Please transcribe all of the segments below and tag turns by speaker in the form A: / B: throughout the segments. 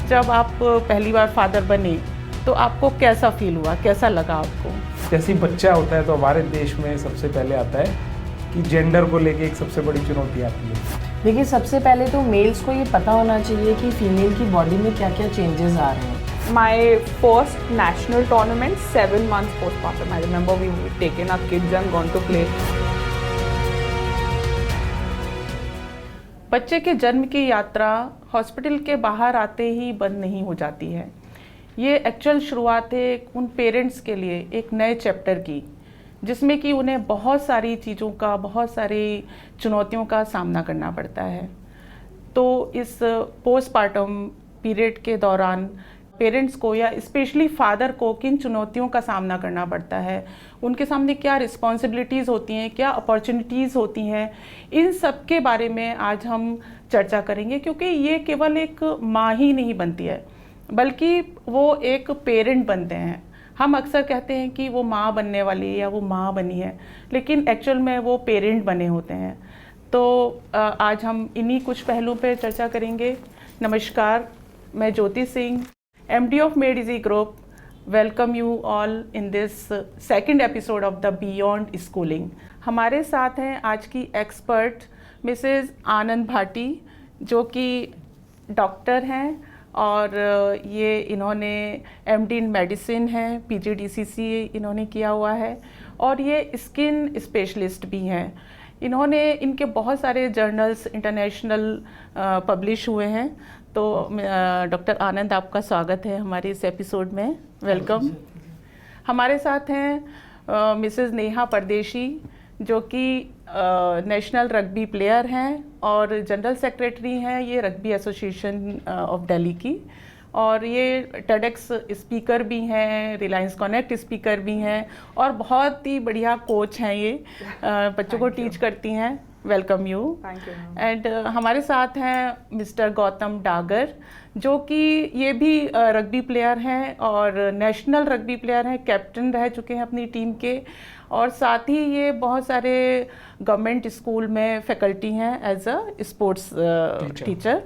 A: जब आप पहली बार फादर बने तो आपको कैसा फील हुआ, कैसा लगा आपको?
B: जैसे ही बच्चा होता है तो हमारे देश में सबसे पहले आता है कि जेंडर को लेके एक सबसे बड़ी चुनौती आती है।
C: देखिए, सबसे पहले तो मेल्स को ये पता होना चाहिए कि फीमेल की बॉडी में क्या क्या चेंजेस आ रहे हैं।
D: My first national tournament, 7 months postpartum. I remember we taken our kids and gone to play.
A: बच्चे के जन्म की यात्रा हॉस्पिटल के बाहर आते ही बंद नहीं हो जाती है। ये एक्चुअल शुरुआत है उन पेरेंट्स के लिए एक नए चैप्टर की, जिसमें कि उन्हें बहुत सारी चीज़ों का, बहुत सारी चुनौतियों का सामना करना पड़ता है। तो इस पोस्टपार्टम पीरियड के दौरान पेरेंट्स को या स्पेशली फादर को किन चुनौतियों का सामना करना पड़ता है, उनके सामने क्या रिस्पॉन्सिबिलिटीज़ होती हैं, क्या अपॉर्चुनिटीज़ होती हैं, इन सब के बारे में आज हम चर्चा करेंगे। क्योंकि ये केवल एक माँ ही नहीं बनती है, बल्कि वो एक पेरेंट बनते हैं। हम अक्सर कहते हैं कि वो माँ बनने वाली है या वो माँ बनी है, लेकिन एक्चुअल में वो पेरेंट बने होते हैं। तो आज हम इन्हीं कुछ पहलुओं पर चर्चा करेंगे। नमस्कार, मैं Jyoti Singh, MD of MedEasy Group, welcome you all in this second episode of the Beyond Schooling। हमारे साथ हैं आज की एक्सपर्ट मिसेस आनंद भाटी, जो कि डॉक्टर हैं और ये इन्होंने MD in मेडिसिन है, PGDCC इन्होंने किया हुआ है और ये स्किन स्पेशलिस्ट भी हैं। इन्होंने इनके बहुत सारे जर्नल्स इंटरनेशनल पब्लिश हुए हैं। तो डॉक्टर आनंद, आपका स्वागत है हमारे इस एपिसोड में। वेलकम। हमारे साथ हैं मिसेस नेहा परदेशी, जो कि नेशनल रग्बी प्लेयर हैं और जनरल सेक्रेटरी हैं ये रग्बी एसोसिएशन ऑफ दिल्ली की, और ये टेडेक्स स्पीकर भी हैं, रिलायंस कनेक्ट स्पीकर भी हैं और बहुत ही बढ़िया कोच हैं। ये बच्चों को टीच करती हैं। Welcome you.
D: Thank you.
A: And हमारे साथ हैं मिस्टर गौतम डागर, जो कि ये भी रग्बी प्लेयर हैं और नेशनल रग्बी प्लेयर हैं, कैप्टन रह चुके हैं अपनी टीम के, और साथ ही ये बहुत सारे गवर्नमेंट स्कूल में फैकल्टी हैं as a sports teacher.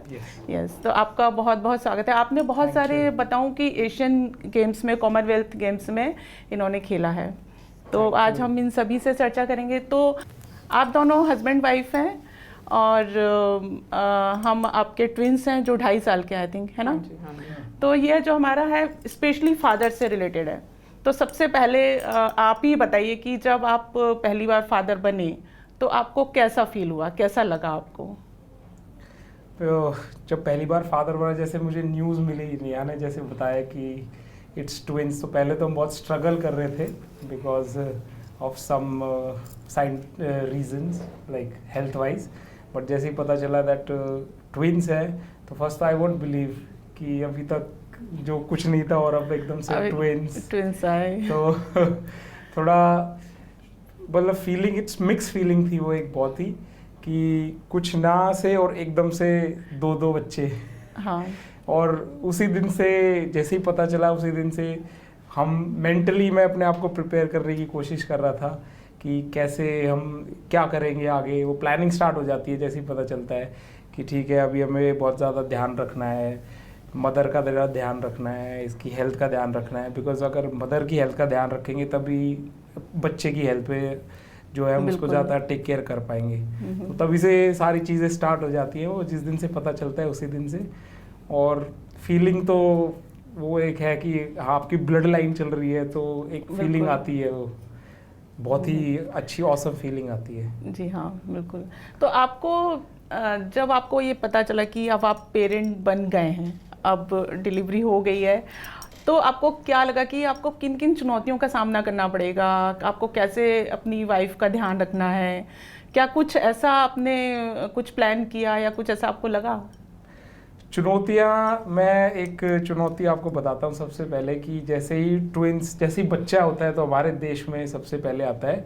A: Yes, तो आपका बहुत बहुत स्वागत है। आपने बहुत सारे बताऊं कि एशियन गेम्स में, कॉमनवेल्थ गेम्स में इन्होंने खेला है। तो आज हम इन सभी से चर्चा करेंगे। तो आप दोनों हस्बैंड वाइफ हैं और हम आपके ट्विंस हैं जो 2.5 साल के आई थिंक, है ना? तो ये जो हमारा है स्पेशली फादर से रिलेटेड है। तो सबसे पहले आप ही बताइए कि जब आप पहली बार फादर बने तो आपको कैसा फील हुआ, कैसा लगा आपको?
B: तो जब पहली बार फादर बना, जैसे मुझे न्यूज़ मिली, नेहा ने जैसे बताया कि इट्स ट्विंस, तो पहले तो हम बहुत स्ट्रगल कर रहे थे because of some reasons like health wise, but जैसे ही पता चला that twins है, तो first I won't believe कि अभी तक जो कुछ नहीं था और अब एकदम से twins
A: आए।
B: तो थोड़ा मतलब फीलिंग, इट्स मिक्स फीलिंग थी वो एक बहुत ही, कि कुछ ना से और एकदम से दो बच्चे।
A: हाँ।
B: और उसी दिन से, जैसे ही पता चला उसी दिन से हम मेंटली, मैं अपने आप को प्रिपेयर करने की कोशिश कर रहा था कि कैसे हम क्या करेंगे आगे। वो प्लानिंग स्टार्ट हो जाती है जैसे ही पता चलता है कि ठीक है अभी हमें बहुत ज़्यादा ध्यान रखना है, मदर का ज़्यादा ध्यान रखना है, इसकी हेल्थ का ध्यान रखना है। बिकॉज अगर मदर की हेल्थ का ध्यान रखेंगे तभी बच्चे की हेल्थ पे जो है हम उसको ज़्यादा टेक केयर कर पाएंगे। तो तभी से सारी चीज़ें स्टार्ट हो जाती हैं, वो जिस दिन से पता चलता है उसी दिन से। और फीलिंग तो वो एक है कि हाँ, आपकी ब्लड लाइन चल रही है तो एक फीलिंग आती है, वो बहुत ही अच्छी ऑसम फीलिंग आती है।
A: जी हाँ, बिल्कुल। तो आपको जब आपको ये पता चला कि अब आप पेरेंट बन गए हैं, अब डिलीवरी हो गई है, तो आपको क्या लगा कि आपको किन किन चुनौतियों का सामना करना पड़ेगा, आपको कैसे अपनी वाइफ का ध्यान रखना है? क्या कुछ ऐसा आपने कुछ प्लान किया या कुछ ऐसा आपको लगा?
B: चुनौतियाँ, मैं एक चुनौती आपको बताता हूँ सबसे पहले कि जैसे ही ट्विंस, जैसे ही बच्चा होता है तो हमारे देश में सबसे पहले आता है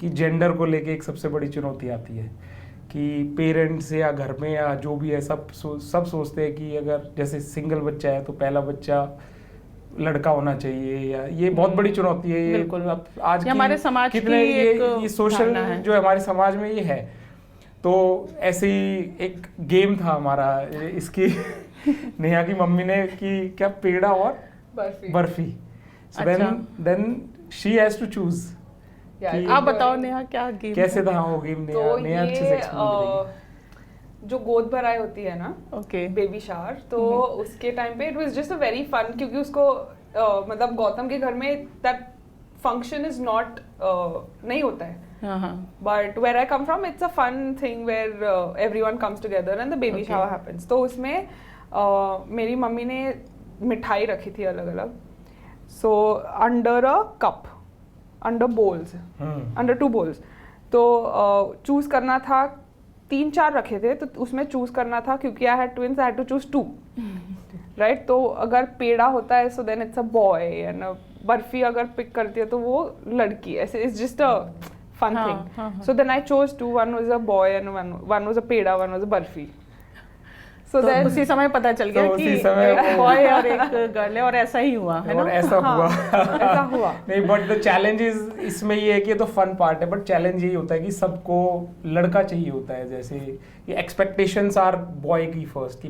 B: कि जेंडर को लेके एक सबसे बड़ी चुनौती आती है कि पेरेंट्स या घर में या जो भी है सब सोचते हैं कि अगर जैसे सिंगल बच्चा है तो पहला बच्चा लड़का होना चाहिए, या ये बहुत बड़ी चुनौती है। ये
A: बिल्कुल,
B: आज की
A: हमारे समाज
B: कितने
A: की
B: ये सोशल जो हमारे समाज में ये है। तो ऐसे ही एक गेम था हमारा, इसकी नेहा की मम्मी ने कि क्या पेड़ा और barfi. So then she has to choose।
A: आप बताओ नेहा क्या गेम
B: कैसे था वो गेम? नेहा अच्छे से एक्सप्लेन करेगी।
D: जो गोद भराई होती है ना,
A: ओके
D: बेबी शावर, तो उसके टाइम पे it was just a very fun, क्योंकि उसको मतलब गौतम के घर में दैट फंक्शन इज नॉट नहीं होता है, but where I come from it's a fun thing where everyone comes together and the baby shower happens. तो उसमें मेरी मम्मी ने मिठाई रखी थी अलग अलग, so under a cup, under bowls, under 2 bowls. तो चूज करना था, 3-4 रखे थे, तो उसमें चूज करना था, क्योंकि I had twins, I had to choose 2 right. तो अगर पेड़ा होता है so then it's a boy, and barfi अगर पिक करती है तो वो लड़की, ऐसे it's just a fun thing. So then I chose 2, one was a boy and one was a peda, one was a barfi.
A: तो उसी समय पता चल गया कि एक बॉय और एक गर्ल है, और ऐसा ही हुआ है ना?
B: और ऐसा हुआ।
D: ऐसा हुआ
B: नहीं, बट द चैलेंज इज इसमें ये है कि ये तो फन पार्ट है, बट चैलेंज यही होता है कि सबको लड़का चाहिए होता है। जैसे ये एक्सपेक्टेशंस आर बॉय की फर्स्ट, कि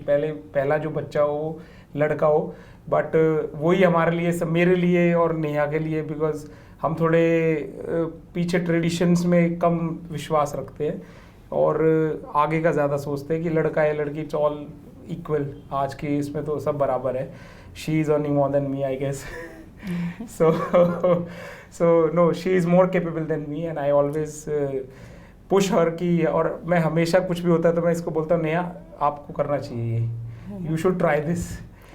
B: पहला जो बच्चा हो वो लड़का हो, बट वही हमारे लिए सब, मेरे लिए और नेहा के लिए, बिकॉज हम थोड़े पीछे ट्रेडिशंस में कम विश्वास रखते हैं और आगे का ज़्यादा सोचते हैं कि लड़का है लड़की, इट्स ऑल इक्वल। आज के इसमें तो सब बराबर है। She is earning more than me, I guess. So no, she is more capable than me and I always push her की। और मैं हमेशा कुछ भी होता है तो मैं इसको बोलता हूँ, नेहा आपको करना चाहिए, यू शुड ट्राई दिस।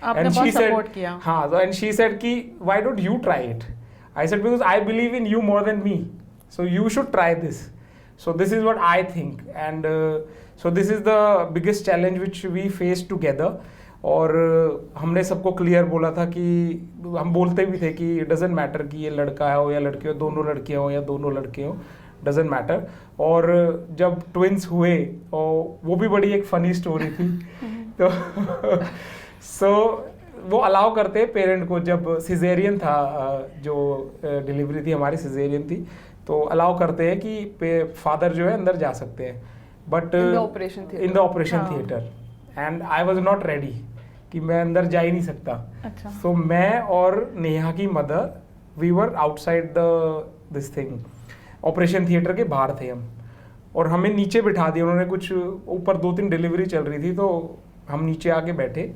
A: आपने बहुत सपोर्ट किया।
B: हाँ, एंड शी सेड कि why don't you try it? I said because I believe in you more than me, so you should try this. So this is what I think, and so this is the biggest challenge which we face together। और हमने सबको clear बोला था कि हम बोलते भी थे कि it doesn't matter कि ये लड़का हो या लड़की हो, दोनों लड़कियाँ हो या दोनों लड़के हो, doesn't matter। और जब ट्विंस हुए और वो भी बड़ी एक फनी स्टोरी थी। तो so वो अलाउ करते पेरेंट को, जब सिजेरियन था, जो डिलीवरी थी हमारी सिजेरियन थी, तो अलाउ करते हैं कि फादर जो है अंदर जा सकते हैं, but in the operation theatre, and I was not ready कि मैं अंदर जा ही नहीं सकता।
A: अच्छा।
B: So मैं और नेहा की mother, we were outside this thing, operation theatre के बाहर थे हम, और हमें नीचे बिठा दिया उन्होंने। कुछ ऊपर 2-3 डिलीवरी चल रही थी, तो हम नीचे आके बैठे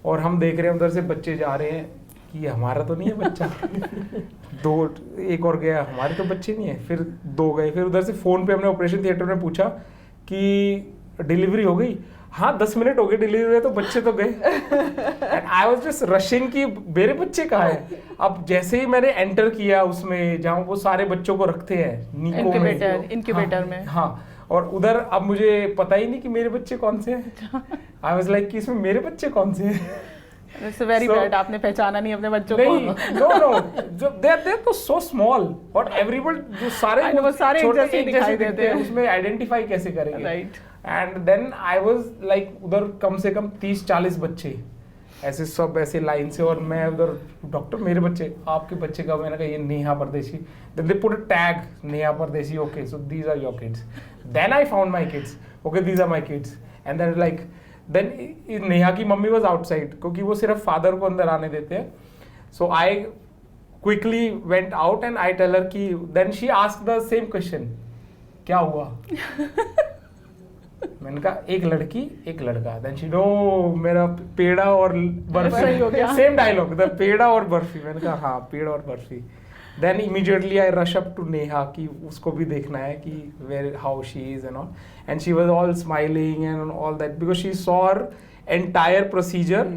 B: और हम देख रहे हैं उधर से बच्चे जा रहे हैं कि हमारा तो नहीं है बच्चा। एक और गया, हमारे तो बच्चे नहीं है, फिर 2 गए, फिर उधर से फ़ोन पे हमने ऑपरेशन थिएटर में पूछा कि डिलीवरी हो गई? हाँ 10 मिनट हो गए डिलीवरी, तो बच्चे तो गए। And I was just rushing कि मेरे बच्चे कहाँ हैं। अब जैसे ही मैंने एंटर किया उसमें जहाँ वो सारे बच्चों को रखते हैं,
A: इंक्यूबेटर में,
B: हाँ, और उधर अब मुझे पता ही नहीं कि मेरे बच्चे कौन से हैं। आई वाज लाइक कि इसमें मेरे बच्चे कौन से हैं।
A: It's very bad, आपने पहचाना नहीं अपने बच्चों को।
B: No, जो they're तो so small, और everyone जो सारे
A: एक जैसे दिखाई देते हैं,
B: उसमें आइडेंटिफाई कैसे करेंगे?
A: Right.
B: And then I was like उधर कम से कम 30-40 बच्चे ऐसे सब ऐसे लाइन से, और मैं उधर, डॉक्टर मेरे बच्चे, आपके बच्चे का? मैंने कहा ये नेहा परदेशी। Then they put a tag, Neha परदेशी, okay, so these are your kids. Then I found my kids, okay, these are my kids, and then like then Neha की मम्मी was outside, क्योंकि वो सिर्फ फादर को अंदर आने देते हैं। So I quickly went out and I tell her कि, then she asked the same question, क्या हुआ? मैंने कहा एक लड़की एक लड़का। देन शी नो, मेरा पेड़ा और बर्फी हो गया, सेम डायलॉग, द पेड़ा और बर्फी। मैंने कहा हाँ पेड़ा और barfi. Then immediately I rush up to Neha कि उसको भी देखना है कि where how she is and all, and she was all smiling and all that because she saw her entire procedure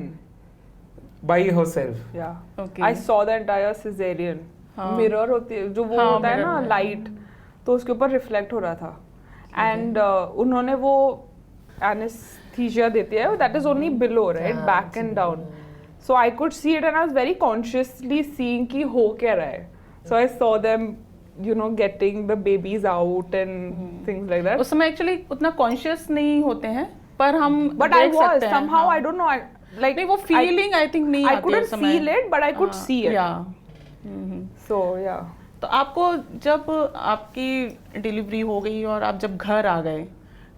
B: by herself.
D: I saw the entire caesarean. Mirror होती है जो वो होता है ना लाइट, तो उसके ऊपर रिफ्लेक्ट हो रहा था, एंड उन्होंने वो एनेस्थीसिया देती है, that is only below, right, back and down. So I could see it and I was very consciously seeing कि हो क्या रहा है। So I saw them, you know, getting the babies out and things like that.
A: उस समय actually उतना conscious नहीं होते हैं, पर हम
D: but I was somehow, I don't know, like
A: नहीं, वो फीलिंग आई थिंक नहीं आती।
D: I couldn't feel it but I could see it. So yeah.
A: तो आपको जब आपकी डिलीवरी हो गई और आप जब घर आ गए,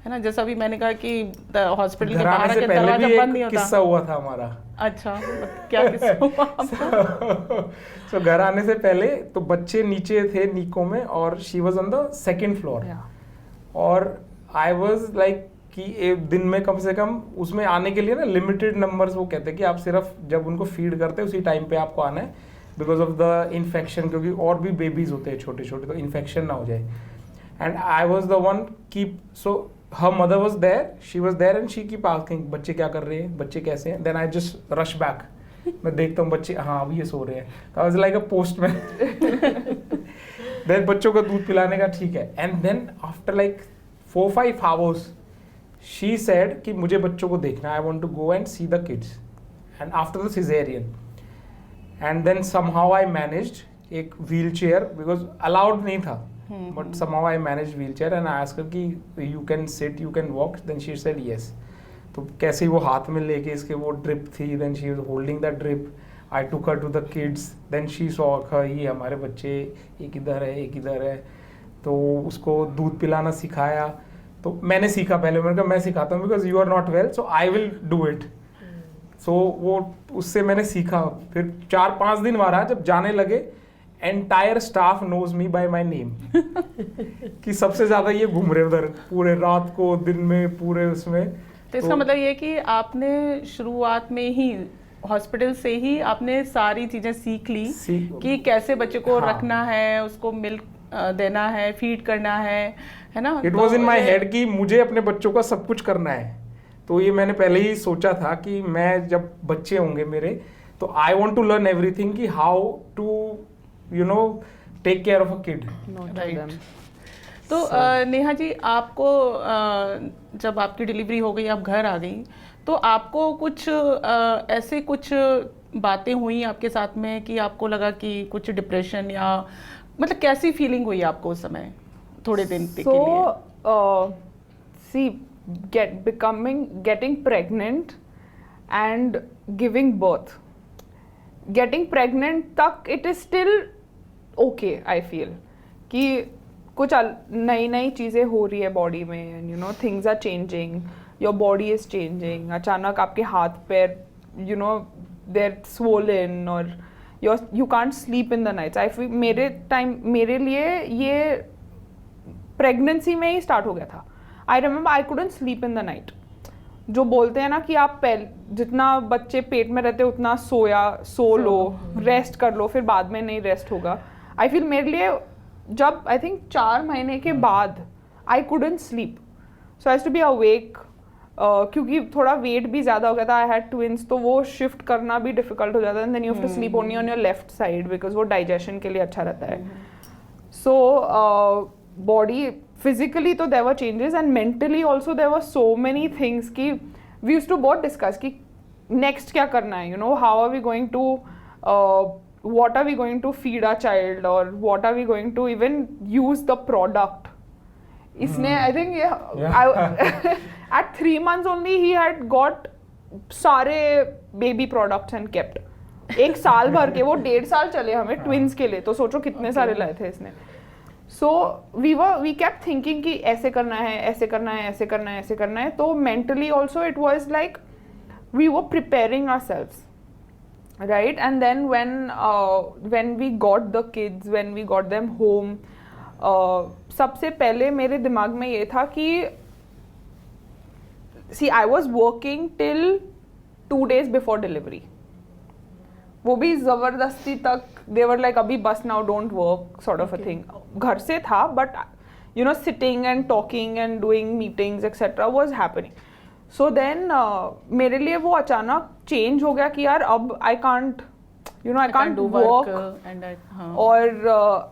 A: है ना, जैसा अभी मैंने कहा कि हॉस्पिटल के
B: घर
A: बाहर
B: आने से
A: आके
B: पहले
A: दरवाजा
B: भी
A: बंद नहीं
B: एक
A: होता।
B: किस्सा हुआ था हमारा।
A: अच्छा, क्या किस्सा हुआ आपका?
B: So, घर आने से पहले तो बच्चे नीचे थे नीको में और she was on the second floor, और आई वाज लाइक कि एक दिन में कम से कम उसमें आने के लिए ना लिमिटेड नंबर्स, वो कहते हैं कि आप सिर्फ जब उनको फीड करते हैं उसी टाइम पे आपको आना है, बिकॉज ऑफ द इन्फेक्शन, क्योंकि और भी बेबीज होते हैं छोटे छोटे, तो इन्फेक्शन ना हो जाए। And I was the one keep, so her mother was there, she was there and she keep asking बच्चे क्या कर रहे हैं, बच्चे कैसे हैं। Then I just rush back, मैं देखता हूँ बच्चे हाँ अभी ये सो रहे हैं, I was like a postman. Then बच्चों को दूध पिलाने का ठीक है, and then after like 4-5 hours she said कि मुझे बच्चों को देखना, I want to go and see the kids, and after the cesarean, and then somehow I managed एक wheelchair, because allowed नहीं था, but somehow I managed wheelchair and I asked her कि you can sit, you can walk, then she said yes। तो कैसे ही वो हाथ में लेके इसके वो ड्रिप थी, then she was holding the drip, I took her to the kids, then she saw ये हमारे बच्चे एक इधर है एक इधर है, तो उसको दूध पिलाना सिखाया। तो मैंने सीखा पहले, मैंने कहा मैं सिखाता हूँ because you are not well, so I will do it. So वो उससे मैंने सीखा। फिर 4-5 दिन बाद जब जाने लगे, entire staff knows me by my name कि सबसे ज्यादा ये घूम रहे उधर पूरे रात को दिन में पूरे उसमें।
A: तो इसका मतलब ये कि आपने शुरुआत में ही हॉस्पिटल से ही आपने सारी चीजें सीख ली कि कैसे बच्चे को रखना है, उसको मिल्क देना है, फीड करना है ना।
B: It was in my head कि मुझे अपने बच्चों का सब कुछ करना है। तो ये मैंने पहले ही सोचा था कि मैं जब बच्चे होंगे मेरे, तो I want to learn everything कि how to you know take care of a kid.
A: Right. तो नेहा जी, आपको जब आपकी डिलीवरी हो गई, आप घर आ गई, तो आपको कुछ ऐसे कुछ बातें हुई आपके साथ में कि आपको लगा कि कुछ डिप्रेशन या मतलब कैसी फीलिंग हुई आपको उस समय थोड़े दिन के लिए?
D: See, getting pregnant and giving birth. Getting pregnant तक it is still okay, I feel कि कुछ नई नई चीज़ें हो रही है बॉडी में, and you know things are changing, your body is changing। अचानक आपके हाथ पैर you know they're swollen और you can't sleep in the nights। I feel मेरे लिए ये प्रेगनेंसी में ही स्टार्ट हो गया था। I remember I couldn't sleep in the night. जो बोलते हैं ना कि आप जितना बच्चे पेट में रहते उतना सो लो, रेस्ट कर लो, फिर बाद में नहीं रेस्ट होगा। आई फील मेरे लिए जब आई थिंक 4 महीने के बाद I couldn't sleep, so I to be awake, क्योंकि थोड़ा वेट भी ज़्यादा हो गया था। आई हैड ट्विंस, तो वो शिफ्ट करना भी डिफिकल्ट हो जाता है। Then you have to sleep only on your left side because वो डाइजेशन के लिए अच्छा रहता है। सो बॉडी फिजिकली तो there were changes and mentally also there were so many things कि वी यूज्ड टू बहुत डिस्कस कि नेक्स्ट क्या करना है, you know how are we going to what are we going to feed our child or what are we going to even use the product। इसने I think at 3 months only he had got सारे baby products and kept। 1 साल भर के, वो 1.5 साल चले हमें twins के लिए, तो सोचो कितने सारे लाए थे इसने। So we kept thinking कि ऐसे करना है, ऐसे करना है, ऐसे करना है, ऐसे करना है। तो mentally also it was like we were preparing ourselves, right? And then when we got the kids, when we got them home, सबसे पहले मेरे दिमाग में ये था कि see I was working till 2 days before delivery। वो भी ज़बरदस्ती तक, they were like अभी बस now don't work sort of a thing। घर से था but you know sitting and talking and doing meetings etc was happening। So then मेरे लिए वो अचानक चेंज हो गया कि यार अब I can't you know I can't work और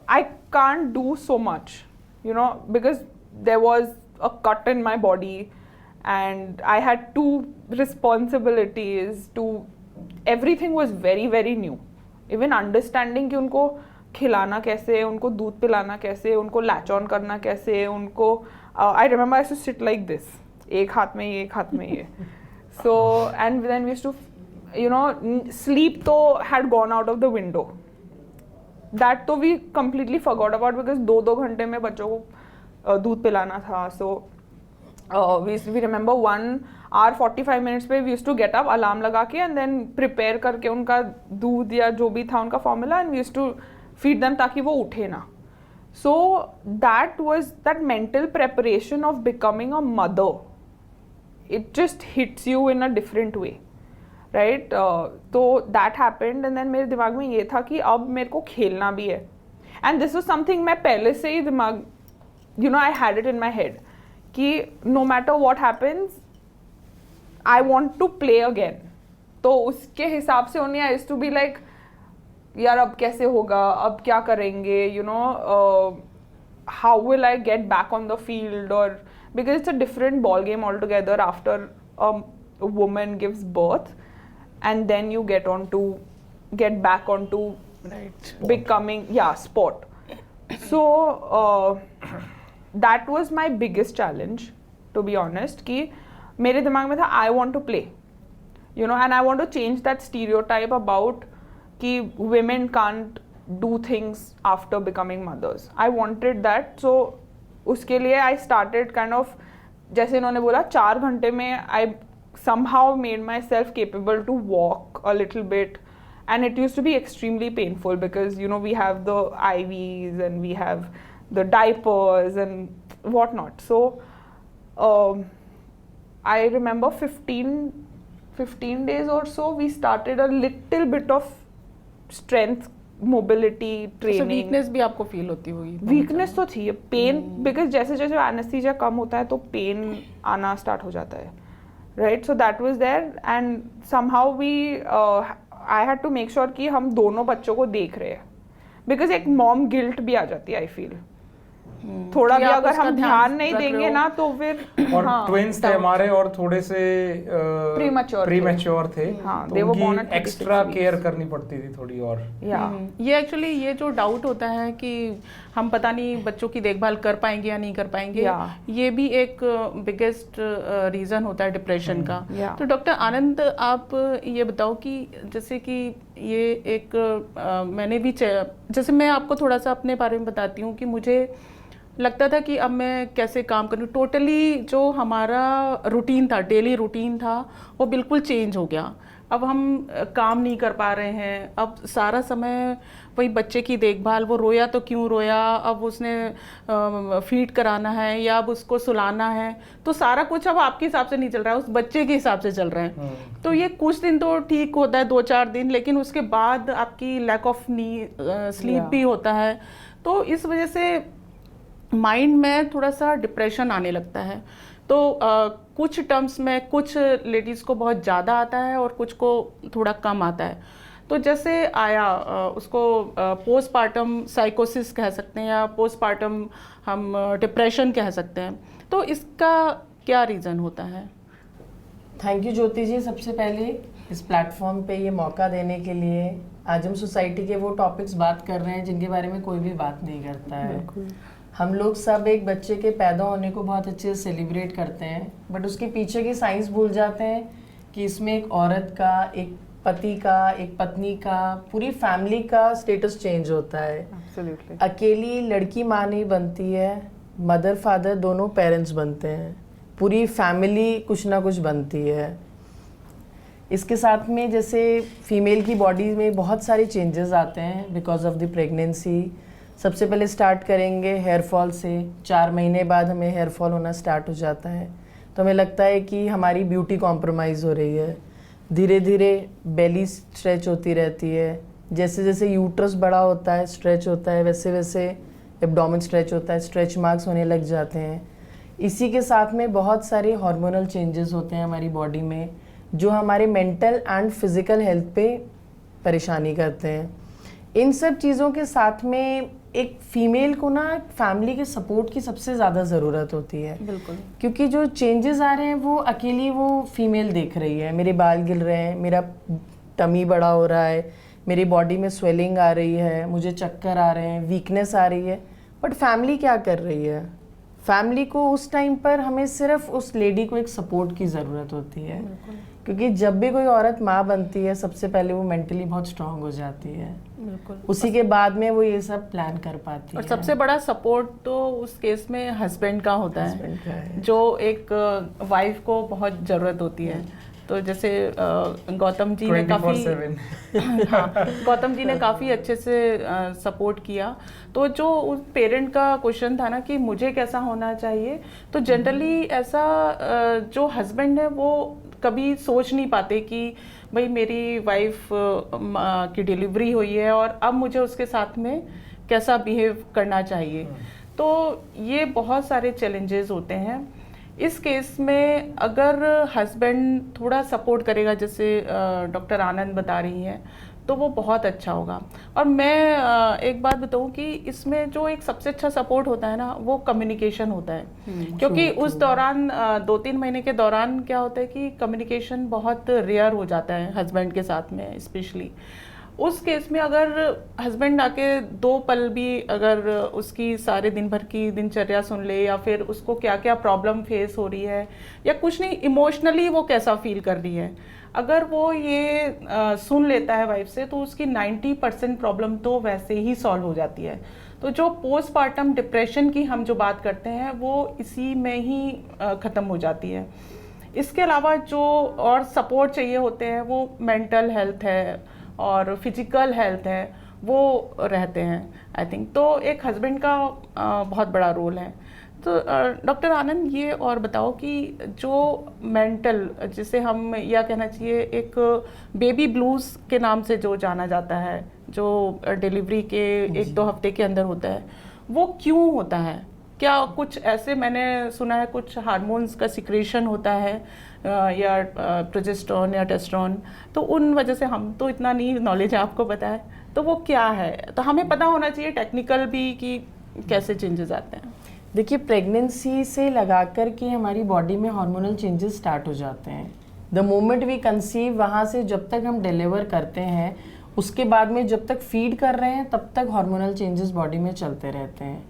D: I can't do so much, you know, because there was a cut in my body and I had 2 responsibilities to everything was very very new। even understanding कि उनको खिलाना कैसे, उनको दूध पिलाना कैसे, उनको लैच ऑन करना कैसे, उनको I remember I used to sit like this, एक हाथ में ये एक हाथ में ये। so and then we used to you know sleep तो had gone out of the window, that तो we completely forgot about because 2-2 घंटे में बच्चों को दूध पिलाना था। so we remember 1 hour 45 minutes पे we used to get up alarm लगा के and then prepare करके उनका दूध या जो भी था उनका formula and we used to feed them ताकि वो उठे ना. So that was that mental preparation of becoming a mother. It just hits you in a different way, right? तो that happened and then मेरे दिमाग में ये था कि अब मेरे को खेलना भी है. And this was something मैं पहले से ही दिमाग, you know, I had it in my head कि no matter what happens, I want to play again. तो उसके हिसाब से only I used to be like, यार अब कैसे होगा, अब क्या करेंगे, you know, how will I get back on the field, or because it's a different ball game altogether after a woman gives birth and then you get back onto becoming sport. So that was my biggest challenge, to be honest, कि मेरे दिमाग में था I want to play, you know, and I want to change that stereotype about कि women can't do things after becoming mothers. I wanted that, so उसके लिए I started kind of, जैसे इन्होंने बोला 4 घंटे में I somehow made myself capable to walk a little bit, and it used to be extremely painful because, you know, we have the IVs and we have the diapers and whatnot. So I remember 15 days or so we started a little bit of strength mobility training.
A: Weakness भी आपको feel होती होगी?
D: Weakness तो थी, pen, because जैसे जैसे anaesthesia कम होता है तो पेन आना स्टार्ट हो जाता है, right? So that was there and somehow we I had to make sure कि हम दोनों बच्चों को देख रहे हैं, बिकॉज एक मॉम गिल्ट भी आ जाती है, आई फील थोड़ा भी अगर हम ध्यान नहीं देंगे ना तो फिर।
B: और ट्विंस थे हमारे और थोड़े से प्रीमैच्योर थे, तो उनकी एक्स्ट्रा केयर करनी पड़ती थी थोड़ी। और
A: ये एक्चुअली ये जो डाउट होता है कि हम पता नहीं बच्चों की देखभाल कर पाएंगे या नहीं कर पाएंगे, ये भी एक बिगेस्ट रीज़न होता है डिप्रेशन का। तो डॉक्टर आनंद, आप ये बताओ कि जैसे कि ये एक मैंने भी जैसे मैं आपको थोड़ा सा अपने बारे में बताती हूँ कि मुझे लगता था कि अब मैं कैसे काम करूँ। टोटली जो हमारा रूटीन था, डेली रूटीन था, वो बिल्कुल चेंज हो गया। अब हम काम नहीं कर पा रहे हैं, अब सारा समय वही बच्चे की देखभाल, वो रोया तो क्यों रोया, अब उसने फीड कराना है या अब उसको सुलाना है, तो सारा कुछ अब आपके हिसाब से नहीं चल रहा है, उस बच्चे के हिसाब से चल रहा है। तो ये कुछ दिन तो ठीक होता है, 2-4 दिन, लेकिन उसके बाद आपकी लैक ऑफ स्लीप भी होता है। तो इस वजह से माइंड में थोड़ा सा डिप्रेशन आने लगता है। तो कुछ टर्म्स में कुछ लेडीज़ को बहुत ज़्यादा आता है और कुछ को थोड़ा कम आता है। तो जैसे आया उसको पोस्टपार्टम साइकोसिस कह सकते हैं या पोस्टपार्टम हम डिप्रेशन कह सकते हैं। तो इसका क्या रीज़न होता है?
C: थैंक यू ज्योति जी, सबसे पहले इस प्लेटफॉर्म पे ये मौका देने के लिए। आज हम सोसाइटी के वो टॉपिक्स बात कर रहे हैं जिनके बारे में कोई भी बात नहीं करता है। हम लोग सब एक बच्चे के पैदा होने को बहुत अच्छे से सेलिब्रेट करते हैं, बट उसके पीछे की साइंस भूल जाते हैं कि इसमें एक औरत का, एक पति का, एक पत्नी का, पूरी फैमिली का स्टेटस चेंज होता है। Absolutely. अकेली लड़की माँ नहीं बनती है, मदर फादर दोनों पेरेंट्स बनते हैं, पूरी फैमिली कुछ ना कुछ बनती है। इसके साथ में जैसे फीमेल की बॉडी में बहुत सारे चेंजेस आते हैं बिकॉज ऑफ द प्रेगनेंसी। सबसे पहले स्टार्ट करेंगे हेयर फॉल से। 4 महीने बाद हमें हेयर फॉल होना स्टार्ट हो जाता है, तो हमें लगता है कि हमारी ब्यूटी कॉम्प्रोमाइज़ हो रही है। धीरे धीरे बेली स्ट्रेच होती रहती है, जैसे जैसे यूट्रस बड़ा होता है, स्ट्रेच होता है, वैसे वैसे एब्डोमेन स्ट्रेच होता है, स्ट्रेच मार्क्स होने लग जाते हैं। इसी के साथ में बहुत सारे हार्मोनल चेंजेस होते हैं हमारी बॉडी में, जो हमारे मेंटल एंड फिज़िकल हेल्थ पे परेशानी करते हैं। इन सब चीज़ों के साथ में एक फ़ीमेल को ना फैमिली के सपोर्ट की सबसे ज़्यादा ज़रूरत होती है।
A: बिल्कुल,
C: क्योंकि जो चेंजेस आ रहे हैं वो अकेली वो फीमेल देख रही है। मेरे बाल गिर रहे हैं, मेरा टमी बड़ा हो रहा है, मेरी बॉडी में स्वेलिंग आ रही है, मुझे चक्कर आ रहे हैं, वीकनेस आ रही है, बट फैमिली क्या कर रही है? फैमिली को उस टाइम पर हमें सिर्फ उस लेडी को एक सपोर्ट की ज़रूरत होती है, क्योंकि जब भी कोई औरत माँ बनती है सबसे पहले वो मेंटली बहुत स्ट्रांग हो जाती है,
A: बिल्कुल।
C: उसी के बाद में वो ये सब प्लान कर पाती
A: और
C: है।
A: सबसे बड़ा सपोर्ट तो उस केस में हस्बैंड का होता
C: Husband का
A: है,
C: है।
A: जो एक वाइफ को बहुत ज़रूरत होती है। तो जैसे गौतम जी ने काफ़ी
B: 24/7
A: हाँ, गौतम जी ने काफ़ी अच्छे से सपोर्ट किया। तो जो उस पेरेंट का क्वेश्चन था ना कि मुझे कैसा होना चाहिए, तो जनरली ऐसा जो हस्बैंड है वो कभी सोच नहीं पाते कि भाई मेरी वाइफ की डिलीवरी हुई है और अब मुझे उसके साथ में कैसा बिहेव करना चाहिए। तो ये बहुत सारे चैलेंजेस होते हैं। इस केस में अगर हस्बैंड थोड़ा सपोर्ट करेगा, जैसे डॉक्टर आनंद बता रही हैं, तो वो बहुत अच्छा होगा। और मैं एक बात बताऊं कि इसमें जो एक सबसे अच्छा सपोर्ट होता है ना, वो कम्युनिकेशन होता है। क्योंकि उस दौरान 2-3 महीने के दौरान क्या होता है कि कम्युनिकेशन बहुत रेयर हो जाता है हस्बैंड के साथ में स्पेशली। उस केस में अगर हस्बैंड आके 2 पल भी अगर उसकी सारे दिन भर की दिनचर्या सुन ले, या फिर उसको क्या क्या प्रॉब्लम फेस हो रही है, या कुछ नहीं इमोशनली वो कैसा फील कर रही है, अगर वो ये सुन लेता है वाइफ से, तो उसकी 90% प्रॉब्लम तो वैसे ही सॉल्व हो जाती है। तो जो पोस्टपार्टम डिप्रेशन की हम जो बात करते हैं वो इसी में ही ख़त्म हो जाती है। इसके अलावा जो और सपोर्ट चाहिए होते हैं वो मेंटल हेल्थ है और फिजिकल हेल्थ है, वो रहते हैं आई थिंक। तो एक हस्बैंड का बहुत बड़ा रोल है। तो डॉक्टर आनंद ये और बताओ कि जो मेंटल, जिसे हम या कहना चाहिए एक बेबी ब्लूज के नाम से जो जाना जाता है, जो डिलीवरी के 1-2 हफ्ते के अंदर होता है, वो क्यों होता है? क्या कुछ ऐसे मैंने सुना है कुछ हार्मोन्स का सिक्रेशन होता है या प्रोजेस्टेरोन या टेस्टोस्टेरोन, तो उन वजह से, हम तो इतना नहीं नॉलेज है आपको पता है, तो वो क्या है? तो हमें पता होना चाहिए टेक्निकल भी कि कैसे चेंजेस आते हैं।
C: देखिए, प्रेगनेंसी से लगा कर के हमारी बॉडी में हार्मोनल चेंजेस स्टार्ट हो जाते हैं। द मोमेंट वी कंसीव, वहाँ से जब तक हम डिलीवर करते हैं, उसके बाद में जब तक फीड कर रहे हैं तब तक हार्मोनल चेंजेस बॉडी में चलते रहते हैं।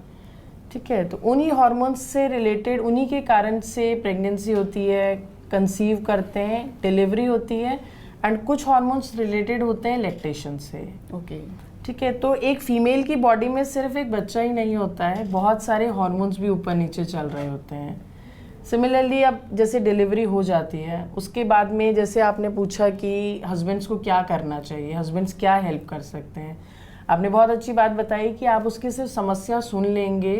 C: ठीक है, तो उन्हीं हार्मोन्स से रिलेटेड, उन्हीं के कारण से प्रेगनेंसी होती है, कंसीव करते हैं, डिलीवरी होती है, एंड कुछ हार्मोन्स रिलेटेड होते हैं लैक्टेशन से।
A: ओके,
C: ठीक है, तो एक फीमेल की बॉडी में सिर्फ एक बच्चा ही नहीं होता है, बहुत सारे हार्मोन्स भी ऊपर नीचे चल रहे होते हैं। सिमिलरली अब जैसे डिलीवरी हो जाती है, उसके बाद में जैसे आपने पूछा कि हस्बैंड्स को क्या करना चाहिए, हस्बैंड्स क्या हेल्प कर सकते हैं, आपने बहुत अच्छी बात बताई कि आप उसकी सिर्फ समस्या सुन लेंगे,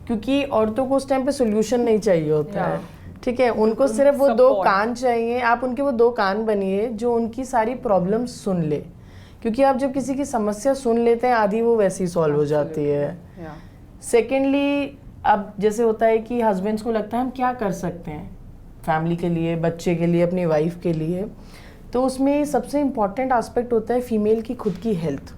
C: क्योंकि औरतों को उस टाइम पे सोल्यूशन नहीं चाहिए होता है। ठीक है, उनको सिर्फ वो 2 कान चाहिए, आप उनके वो 2 कान बनिए जो उनकी सारी प्रॉब्लम सुन ले, क्योंकि आप जब किसी की समस्या सुन लेते हैं आधी वो वैसे ही सॉल्व हो जाती है। सेकेंडली, अब जैसे होता है कि हस्बैंड्स को लगता है हम क्या कर सकते हैं फैमिली के लिए, बच्चे के लिए, अपनी वाइफ के लिए, तो उसमें सबसे इम्पॉर्टेंट एस्पेक्ट होता है फीमेल की खुद की हेल्थ।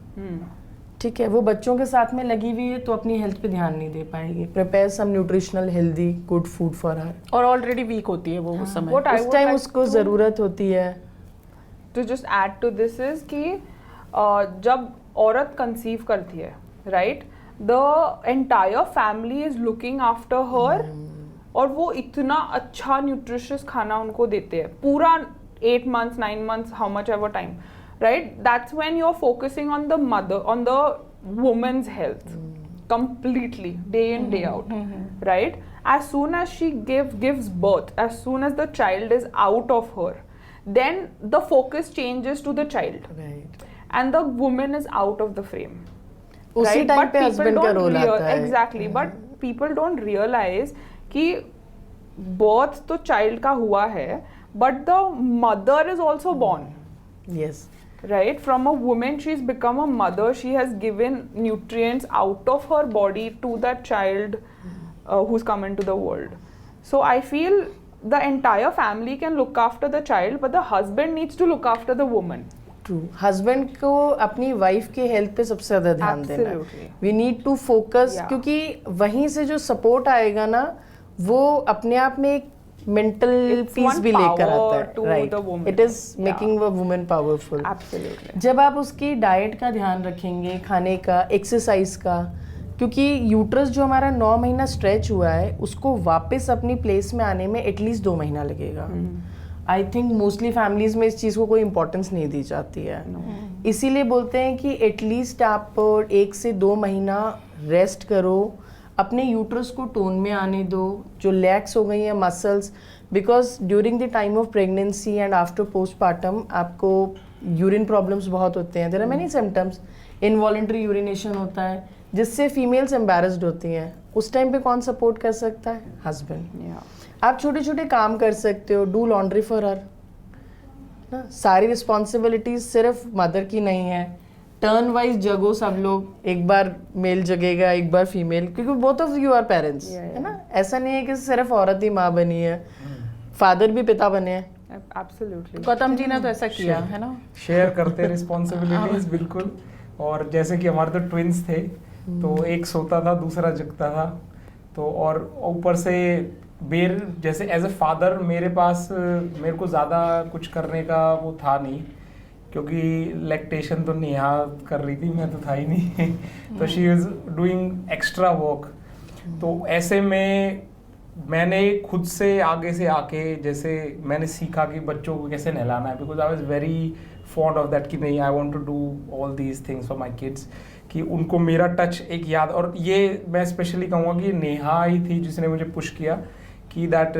C: ठीक है, वो बच्चों के साथ में लगी हुई है तो अपनी हेल्थ पे ध्यान नहीं दे पाएगी। Prepare some nutritional healthy good food for her, और
A: ऑलरेडी वीक होती है वो उस समय,
C: उस टाइम उसको ज़रूरत होती है।
D: To just add to this is कि जब औरत कंसीव करती है, right, the entire family is looking after her, और वो इतना अच्छा न्यूट्रिशियस खाना उनको देते हैं पूरा 8 months 9 months, how much ever time, right? That's when you're focusing on the mother, on the woman's health completely, day in day out, right? As soon as she gives birth, as soon as the child is out of her, then the focus changes to the child,
C: Right.
D: and the woman is out of the frame.
C: उसी
D: right?
C: Time
D: But
C: पे
D: people
C: husband का
D: don't
C: role आता है।
D: exactly, but people don't realize कि birth तो child का हुआ है, but the mother is also born.
C: Yes.
D: Right, from a woman she's become a mother, she has given nutrients out of her body to that child who's come into the world. So I feel the entire family can look after the child, but the husband needs to look after the woman.
C: True, husband को अपनी wife के health पे सबसे ज्यादा ध्यान देना है।
D: Absolutely.
C: We need to focus, क्योंकि वहीं से जो सपोर्ट आएगा ना, वो अपने आप में एक मेंटल
D: It's
C: पीस
D: one
C: भी लेकर
D: power
C: आता
D: to
C: है। Right,
D: the woman.
C: It is making a woman powerful.
D: Absolutely.
C: जब आप उसकी डाइट का ध्यान रखेंगे, खाने का, एक्सरसाइज का, क्योंकि यूट्रस जो हमारा 9 महीना स्ट्रेच हुआ है उसको वापस अपनी प्लेस में आने में एटलीस्ट 2 महीना लगेगा। आई थिंक मोस्टली फैमिलीज में इस चीज़ को कोई इम्पोर्टेंस नहीं दी जाती है। इसीलिए बोलते हैं कि एटलीस्ट आप 1 से 2 महीना रेस्ट करो, अपने यूट्रस को टोन में आने दो, जो लैक्स हो गई हैं muscles, because during the time of pregnancy and after postpartum आपको यूरिन प्रॉब्लम्स बहुत होते हैं। There are many symptoms, involuntary urination होता है जिससे फीमेल्स एम्बैरेस्ड होती हैं। उस टाइम पे कौन सपोर्ट कर सकता है? हस्बैंड। आप छोटे छोटे काम कर सकते हो, डू लॉन्ड्री फॉर हर ना, सारी रिस्पॉन्सिबिलिटीज सिर्फ मदर की नहीं है। टर्न वाइज जगो सब लोग, एक बार मेल जगेगा एक बार फीमेल, क्योंकि both of you are parents, है ना। ऐसा नहीं है कि सिर्फ औरत ही माँ बनी है, फादर भी पिता बने हैं।
D: एब्सोल्युटली।
A: गौतम जी ने तो ऐसा किया है ना,
B: शेयर करते रिस्पॉन्सिबिलिटीज बिल्कुल। और जैसे कि हमारे तो ट्विंस थे, तो एक सोता था दूसरा जगता था, तो और ऊपर से जैसे एज ए फादर मेरे को ज़्यादा कुछ करने का वो था नहीं, क्योंकि लैक्टेशन तो नेहा कर रही थी, मैं तो था ही नहीं तो she is doing extra work. तो ऐसे में मैंने खुद से आगे से आके जैसे मैंने सीखा कि बच्चों को कैसे नहलाना है, because I was very fond of that कि नहीं, I want to do all these things for my kids, कि उनको मेरा टच एक याद। और ये मैं स्पेशली कहूँगा कि नेहा ही थी जिसने मुझे पुश किया कि that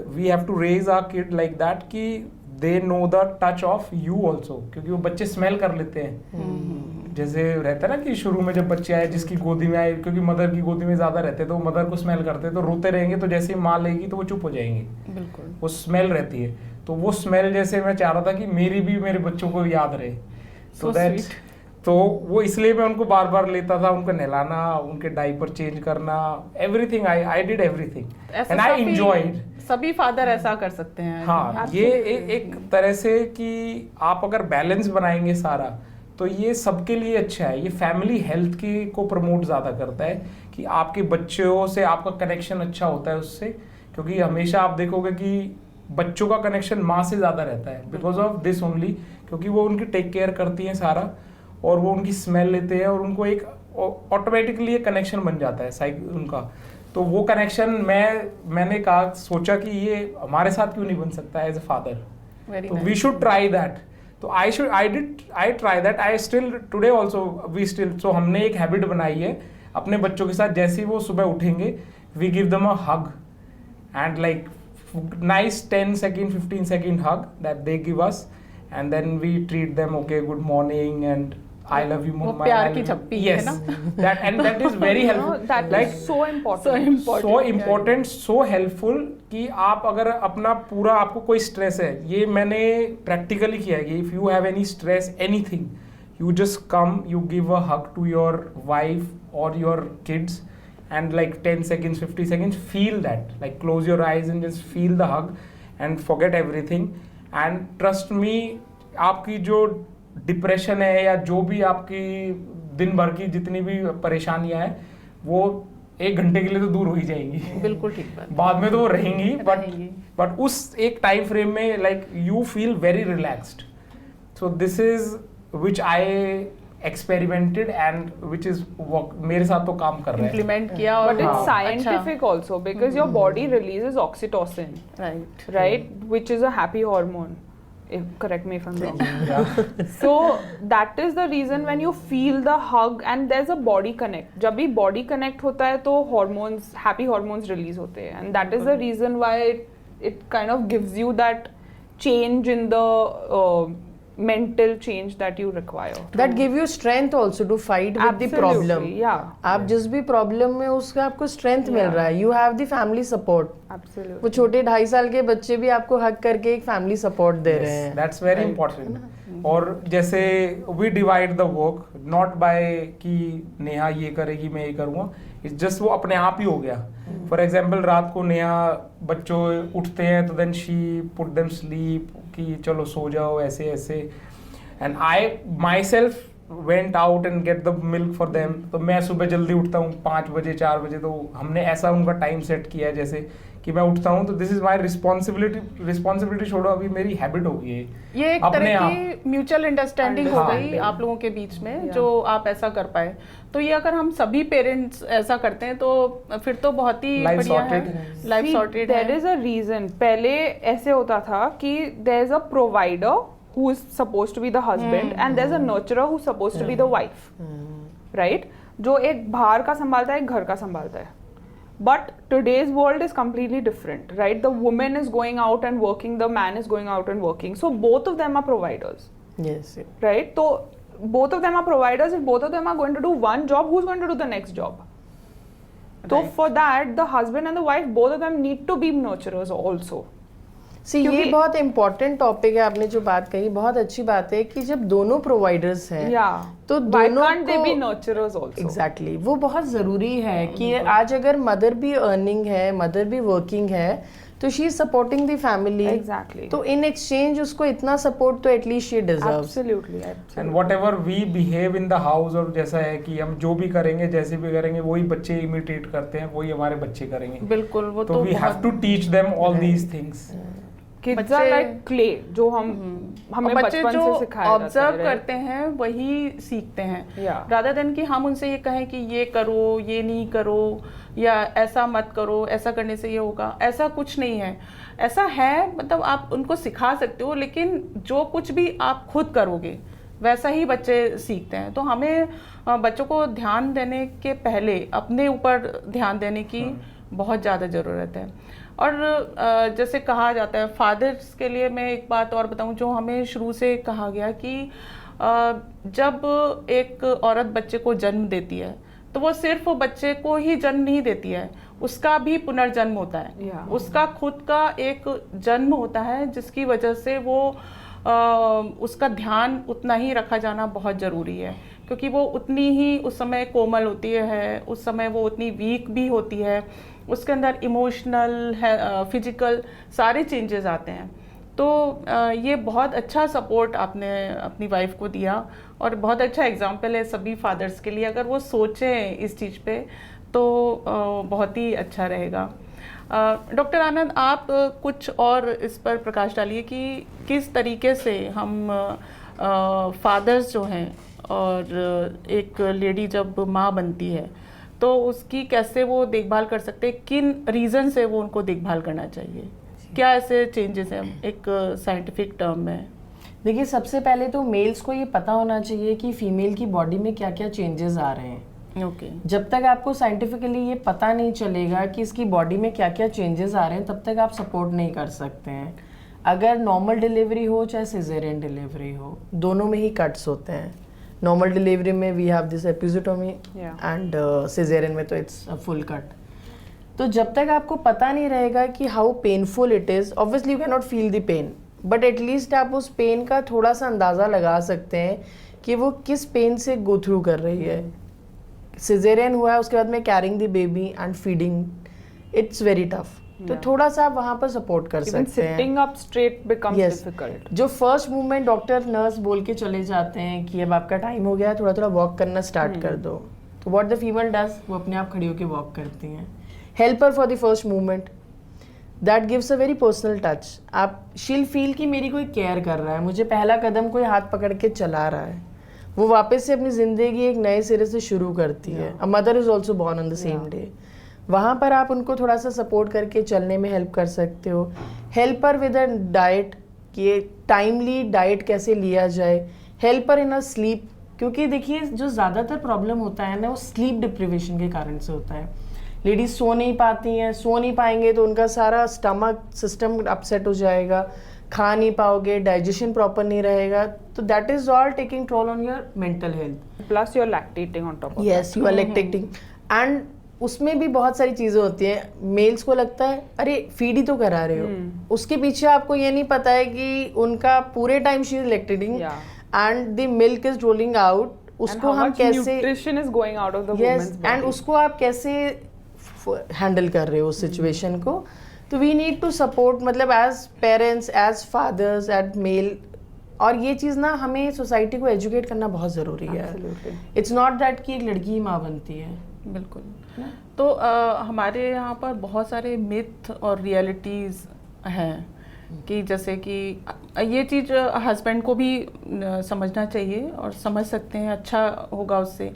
B: we have to raise our kid like that, कि they know the touch of you also, क्योंकि वो बच्चे स्मेल कर लेते हैं। जैसे रहता है ना कि शुरू में जब बच्चे आए जिसकी गोदी में आए, क्योंकि मदर की गोदी में ज़्यादा रहते तो मदर को स्मेल करते, तो रोते रहेंगे, तो जैसे ही माँ लेगी तो वो चुप हो जाएंगे,
A: बिल्कुल
B: वो स्मेल रहती है। तो वो स्मेल जैसे मैं चाह रहा था कि मेरी भी मेरे बच्चों को याद रहे, तो दैट, तो वो इसलिए मैं उनको बार बार लेता था, उनको नहलाना, उनके डायपर चेंज करना, everything I did everything and I enjoyed.
A: सभी फादर ऐसा कर सकते हैं।
B: हाँ, ये एक तरह से कि आप अगर बैलेंस बनाएंगे सारा, तो ये सबके लिए अच्छा है। ये फैमिली हेल्थ की को प्रमोट ज़्यादा करता है कि आपके बच्चों से आपका कनेक्शन अच्छा होता है उससे, क्योंकि हमेशा आप देखोगे कि बच्चों का कनेक्शन माँ से ज़्यादा रहता है, बिकॉज ऑफ दिस ओनली, क्योंकि वो उनकी टेक केयर करती हैं सारा, और वो उनकी स्मेल लेते हैं, और उनको एक ऑटोमेटिकली एक कनेक्शन बन जाता है उनका। तो वो कनेक्शन मैंने सोचा कि ये हमारे साथ क्यों नहीं बन सकता एज ए फादर, तो वी शुड ट्राई दैट। तो I try that, I still today also we still, so हमने एक हैबिट बनाई है अपने बच्चों के साथ, जैसे ही वो सुबह उठेंगे we give them a hug, and like nice 10 second 15 second hug that they give us, and then we treat them, okay, good morning and I love you,
A: वो प्यार की झप्पी है ना,
B: that is very helpful,
D: that
B: like
D: is so important,
B: so helpful कि आप अगर अपना पूरा, आपको कोई स्ट्रेस है, ये मैंने प्रैक्टिकली किया है कि if you have any stress, anything, you just come, you give a hug to your wife or your kids, and like 10 seconds 50 seconds feel that, like close your eyes and just feel the hug and forget everything, and trust me, आपकी जो depression है या जो भी आपकी दिन भर की जितनी भी परेशानियां हैं, वो 1 घंटे के लिए तो दूर हो ही जाएंगी।
A: बिल्कुल ठीक बात।
B: बाद में तो वो रहेंगी, बट उस एक टाइम फ्रेम में like you feel very relaxed. So this is which I experimented and which is मेरे साथ तो काम कर रहा है,
A: इम्प्लीमेंट किया। और
D: but it's scientific also, because your body releases oxytocin, right, which is a happy hormone, correct me if I'm wrong. So that is the reason when you feel the hug and there's a body connect, जब भी body connect होता है तो hormones, happy hormones release होते हैं, and that is the reason why it kind of gives you that change in the mental change that you require.
C: That give you strength also to fight with the problem.
D: Yeah.
C: आप जिस भी problem में उसका आपको strength मिल रहा है, you have the family support.
D: Absolutely.
C: वो छोटे 2.5 साल के बच्चे भी आपको हक करके एक फैमिली सपोर्ट दे रहे हैं।
B: That's very important. और जैसे we divide the work not by कि नेहा ये करेगी मैं ये करूँगा, it's just वो अपने आप ही हो गया। For example, रात को नेहा बच्चों उठते हैं तो then she put them sleep कि चलो सो जाओ ऐसे ऐसे, and I myself went out and get the milk for them. तो मैं सुबह जल्दी उठता हूँ 5 बजे 4 बजे, तो हमने ऐसा उनका टाइम सेट किया है जैसे कि मैं उठता हूँ तो दिस इज माय रिस्पॉन्सिबिलिटी छोड़ो, अभी मेरी हैबिट हो गई है
A: ये एक
B: अपने
A: तरह
B: आप।
A: की म्यूचुअल अंडरस्टैंडिंग हो गई
B: हाँ।
A: आप लोगों के बीच में, जो आप ऐसा कर पाए। तो ये अगर हम सभी पेरेंट्स ऐसा करते हैं तो फिर तो बहुत ही
B: Life
A: बढ़िया है,
B: sorted।
A: लाइफ सॉर्टेड
D: देयर
A: है।
D: Is a reason. पहले ऐसे होता था कि there is a provider who is supposed to be the husband and there's a nurturer who's supposed to be the wife, right? जो एक बाहर का संभालता है, एक घर का संभालता है। But today's world is completely different, right? The woman is going out and working, the man is going out and working. So both of them are providers,
C: Yes.
D: right? So both of them are providers. If both of them are going to do one job, who's going to do the next job? So
A: Right.
D: for that, the husband and the wife, both of them need to be nurturers also.
C: See, ये
D: क्योंकि-
C: बहुत important topic है, आपने जो बात कही बहुत अच्छी बात है कि जब दोनों प्रोवाइडर्स हैं
D: Yeah.
C: तो
D: Why
C: दोनों
D: can't they
C: को
D: be nurturers also?
C: एग्जैक्टली वो बहुत ज़रूरी है कि आज अगर मदर भी अर्निंग है, मदर भी वर्किंग है, तो she is supporting the family.
D: Exactly.
C: तो इन एक्सचेंज उसको इतना सपोर्ट तो at least she deserves.
D: Absolutely.
B: And whatever we behave in the house, और जैसा है कि हम जो भी करेंगे जैसे भी करेंगे वही बच्चे इमिटेट करते हैं, वही हमारे बच्चे करेंगे।
A: बिल्कुल, वो
B: तो
A: तो
B: we have to teach them all these things.
D: Kids
A: बच्चे-
D: are like clay, जो हमें
A: और बच्चे
D: बचपन
A: जो
D: से सिखाया जाता है,
A: ऑब्जर्व
D: right?
A: करते हैं वही सीखते हैं,
D: Yeah.
A: रादर देन कि हम उनसे ये कहें कि ये करो, ये नहीं करो, या ऐसा मत करो, ऐसा करने से ये होगा। ऐसा कुछ नहीं है। ऐसा है मतलब आप उनको सिखा सकते हो, लेकिन जो कुछ भी आप खुद करोगे वैसा ही बच्चे सीखते हैं। तो हमें बच्चों को ध्यान देने के पहले अपने ऊपर ध्यान देने की बहुत ज़्यादा ज़रूरत है। और जैसे कहा जाता है फादर्स के लिए, मैं एक बात और बताऊं जो हमें शुरू से कहा गया कि जब एक औरत बच्चे को जन्म देती है तो वो सिर्फ बच्चे को ही जन्म नहीं देती है, उसका भी पुनर्जन्म होता है।
D: Yeah.
A: उसका खुद का एक जन्म होता है जिसकी वजह से वो उसका ध्यान उतना ही रखा जाना बहुत ज़रूरी है, क्योंकि वो उतनी ही उस समय कोमल होती है, उस समय वो उतनी वीक भी होती है, उसके अंदर इमोशनल फिजिकल सारे चेंजेस आते हैं। तो ये बहुत अच्छा सपोर्ट आपने अपनी वाइफ को दिया और बहुत अच्छा एग्जाम्पल है सभी फादर्स के लिए। अगर वो सोचें इस चीज़ पे तो बहुत ही अच्छा रहेगा। डॉक्टर आनंद, आप कुछ और इस पर प्रकाश डालिए कि किस तरीके से हम फादर्स जो हैं, और एक लेडी जब माँ बनती है तो उसकी कैसे वो देखभाल कर सकते हैं, किन रीज़न से वो उनको देखभाल करना चाहिए, क्या ऐसे चेंजेस हैं एक साइंटिफिक टर्म में?
C: देखिए, सबसे पहले तो मेल्स को ये पता होना चाहिए कि फीमेल की बॉडी में क्या क्या चेंजेस आ रहे हैं।
A: ओके।
C: जब तक आपको साइंटिफिकली ये पता नहीं चलेगा कि इसकी बॉडी में क्या क्या चेंजेस आ रहे हैं, तब तक आप सपोर्ट नहीं कर सकते हैं। अगर नॉर्मल डिलीवरी हो चाहे सिजेरियन डिलीवरी हो, दोनों में ही कट्स होते हैं। नॉर्मल डिलीवरी में we have this episiotomy and caesarean में तो इट्स अ फुल कट। तो जब तक आपको पता नहीं रहेगा कि how painful it is, obviously you can not feel the pain, but at least आप उस पेन का थोड़ा सा अंदाज़ा लगा सकते हैं कि वो किस पेन से गो थ्रू कर रही है। सिजेरियन हुआ है, उसके बाद में carrying the baby and feeding, it's very tough. तो थोड़ा सा आप वहाँ पर सपोर्ट कर
D: Even
C: सकते हैं।
D: sitting up straight becomes
C: Yes.
D: difficult.
C: जो फर्स्ट मूवमेंट डॉक्टर नर्स बोल के चले जाते हैं कि अब आपका टाइम हो गया है, थोड़ा थोड़ा वॉक करना स्टार्ट कर दो, तो व्हाट द फीमेल डज, वो अपने आप खड़ी होकर वॉक करती हैं। Help her for the first movement, that gives a very personal touch. आप शील फील कि मेरी कोई केयर कर रहा है, मुझे पहला कदम कोई हाथ पकड़ के चला रहा है। वो वापस से अपनी ज़िंदगी एक नए सिरे से शुरू करती है। A mother is also born on the same day. वहाँ पर आप उनको थोड़ा सा सपोर्ट करके चलने में हेल्प कर सकते हो। हेल्पर विद अ डाइट, कि टाइमली डाइट कैसे लिया जाए। हेल्पर इन अ स्लीप, क्योंकि देखिए जो ज़्यादातर प्रॉब्लम होता है ना, वो स्लीप डिप्रिवेशन के कारण से होता है। लेडीज सो नहीं पाती हैं, सो नहीं पाएंगे तो उनका सारा स्टमक सिस्टम अपसेट हो जाएगा, खा नहीं पाओगे, डाइजेशन प्रॉपर नहीं रहेगा, तो that is all taking toll on your mental health.
D: Plus you're lactating on top of
C: yes, you are lactating, and उसमें भी बहुत सारी चीज़ें होती हैं। मेल्स को लगता है अरे फीड ही तो करा रहे हो, उसके पीछे आपको ये नहीं पता है कि उनका पूरे time she is lactating and the milk is rolling out. उसको हम कैसे,
D: nutrition is going out of the
C: yes,
D: woman's
C: and
D: body.
C: उसको आप कैसे हैंडल कर रहे हो उस सिचुएशन को। तो वी नीड टू सपोर्ट, मतलब as parents, as fathers, as male. और ये चीज़ ना हमें सोसाइटी को एजुकेट करना बहुत ज़रूरी है।
D: Absolutely.
C: इट्स नॉट दैट कि एक लड़की ही माँ बनती है।
A: बिल्कुल। तो हमारे यहाँ पर बहुत सारे मिथ और रियलिटीज़ हैं कि जैसे कि ये चीज़ हस्बैंड को भी समझना चाहिए और समझ सकते हैं, अच्छा होगा उससे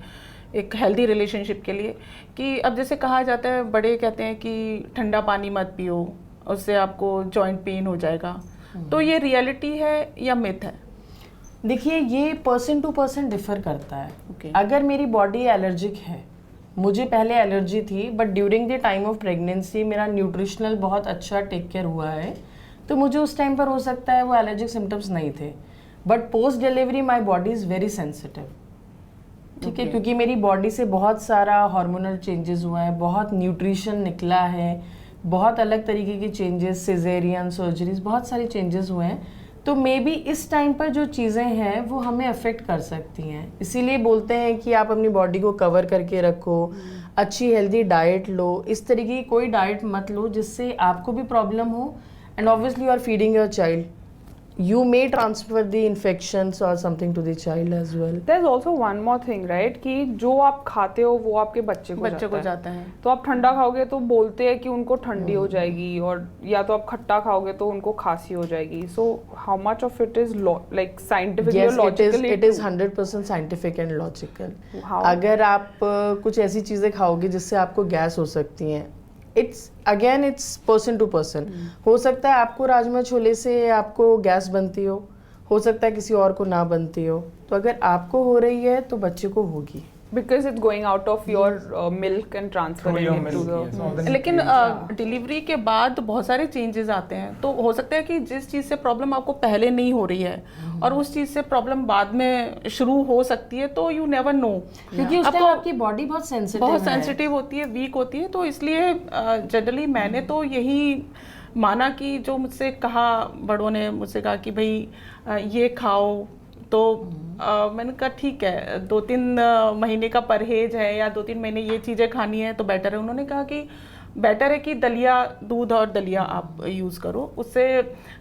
A: एक हेल्दी रिलेशनशिप के लिए। कि अब जैसे कहा जाता है, बड़े कहते हैं कि ठंडा पानी मत पियो, उससे आपको जॉइंट पेन हो जाएगा। तो ये रियलिटी है या मिथ है?
C: देखिए, ये पर्सन टू पर्सन डिफर करता है।
A: Okay.
C: अगर मेरी बॉडी एलर्जिक है, मुझे पहले एलर्जी थी but during the time of pregnancy मेरा न्यूट्रिशनल बहुत अच्छा टेक केयर हुआ है, तो मुझे उस टाइम पर हो सकता है वो एलर्जिक सिम्टम्स नहीं थे। But post delivery my body is very sensitive, ठीक है, क्योंकि मेरी बॉडी से बहुत सारा हार्मोनल चेंजेस हुआ है, बहुत न्यूट्रिशन निकला है, बहुत अलग तरीके के चेंजेस, सिजेरियन, सर्जरीज, बहुत सारे चेंजेस हुए हैं। तो मे बी इस टाइम पर जो चीज़ें हैं वो हमें अफेक्ट कर सकती हैं। इसीलिए बोलते हैं कि आप अपनी बॉडी को कवर करके रखो, अच्छी हेल्दी डाइट लो। इस तरीके की कोई डाइट मत लो जिससे आपको भी प्रॉब्लम हो, and obviously you are feeding your child, you may transfer the infections or something to the child as well.
D: There's also one more thing, right? कि जो आप खाते हो वो आपके बच्चे को
A: जाता है।
D: तो आप ठंडा खाओगे तो बोलते हैं कि उनको ठंडी हो जाएगी, और या तो आप खट्टा खाओगे तो उनको खांसी हो जाएगी। So how much of it is like scientifically or logically?
C: It is 100% scientific and logical.
D: How?
C: अगर आप कुछ ऐसी चीज़ें खाओगे जिससे आपको गैस हो सकती हैं, it's person to person. हो सकता है आपको राजमा छोले से आपको गैस बनती हो सकता है किसी और को ना बनती हो। तो अगर आपको हो रही है तो बच्चे को होगी,
D: because it's going out of your milk and transferring
B: your
D: it to
B: milk, yes, all
D: the
B: the
A: लेकिन डिलीवरी के बाद बहुत सारे चेंजेस आते हैं। तो हो सकता है कि जिस चीज़ से प्रॉब्लम आपको पहले नहीं हो रही है और उस चीज़ से प्रॉब्लम बाद में शुरू हो सकती है, तो यू नेवर नो,
C: क्योंकि उस टाइम आपकी बॉडी बहुत सेंसिटिव
A: होती है, वीक होती है। तो इसलिए जनरली मैंने तो यही माना कि जो मुझसे कहा, बड़ों ने मुझसे कहा कि भाई ये खाओ, तो मैंने कहा ठीक है, 2-3 महीने का परहेज है या 2-3 महीने ये चीज़ें खानी है तो बेटर है। उन्होंने कहा कि बेटर है कि दलिया, दूध और दलिया आप यूज़ करो, उससे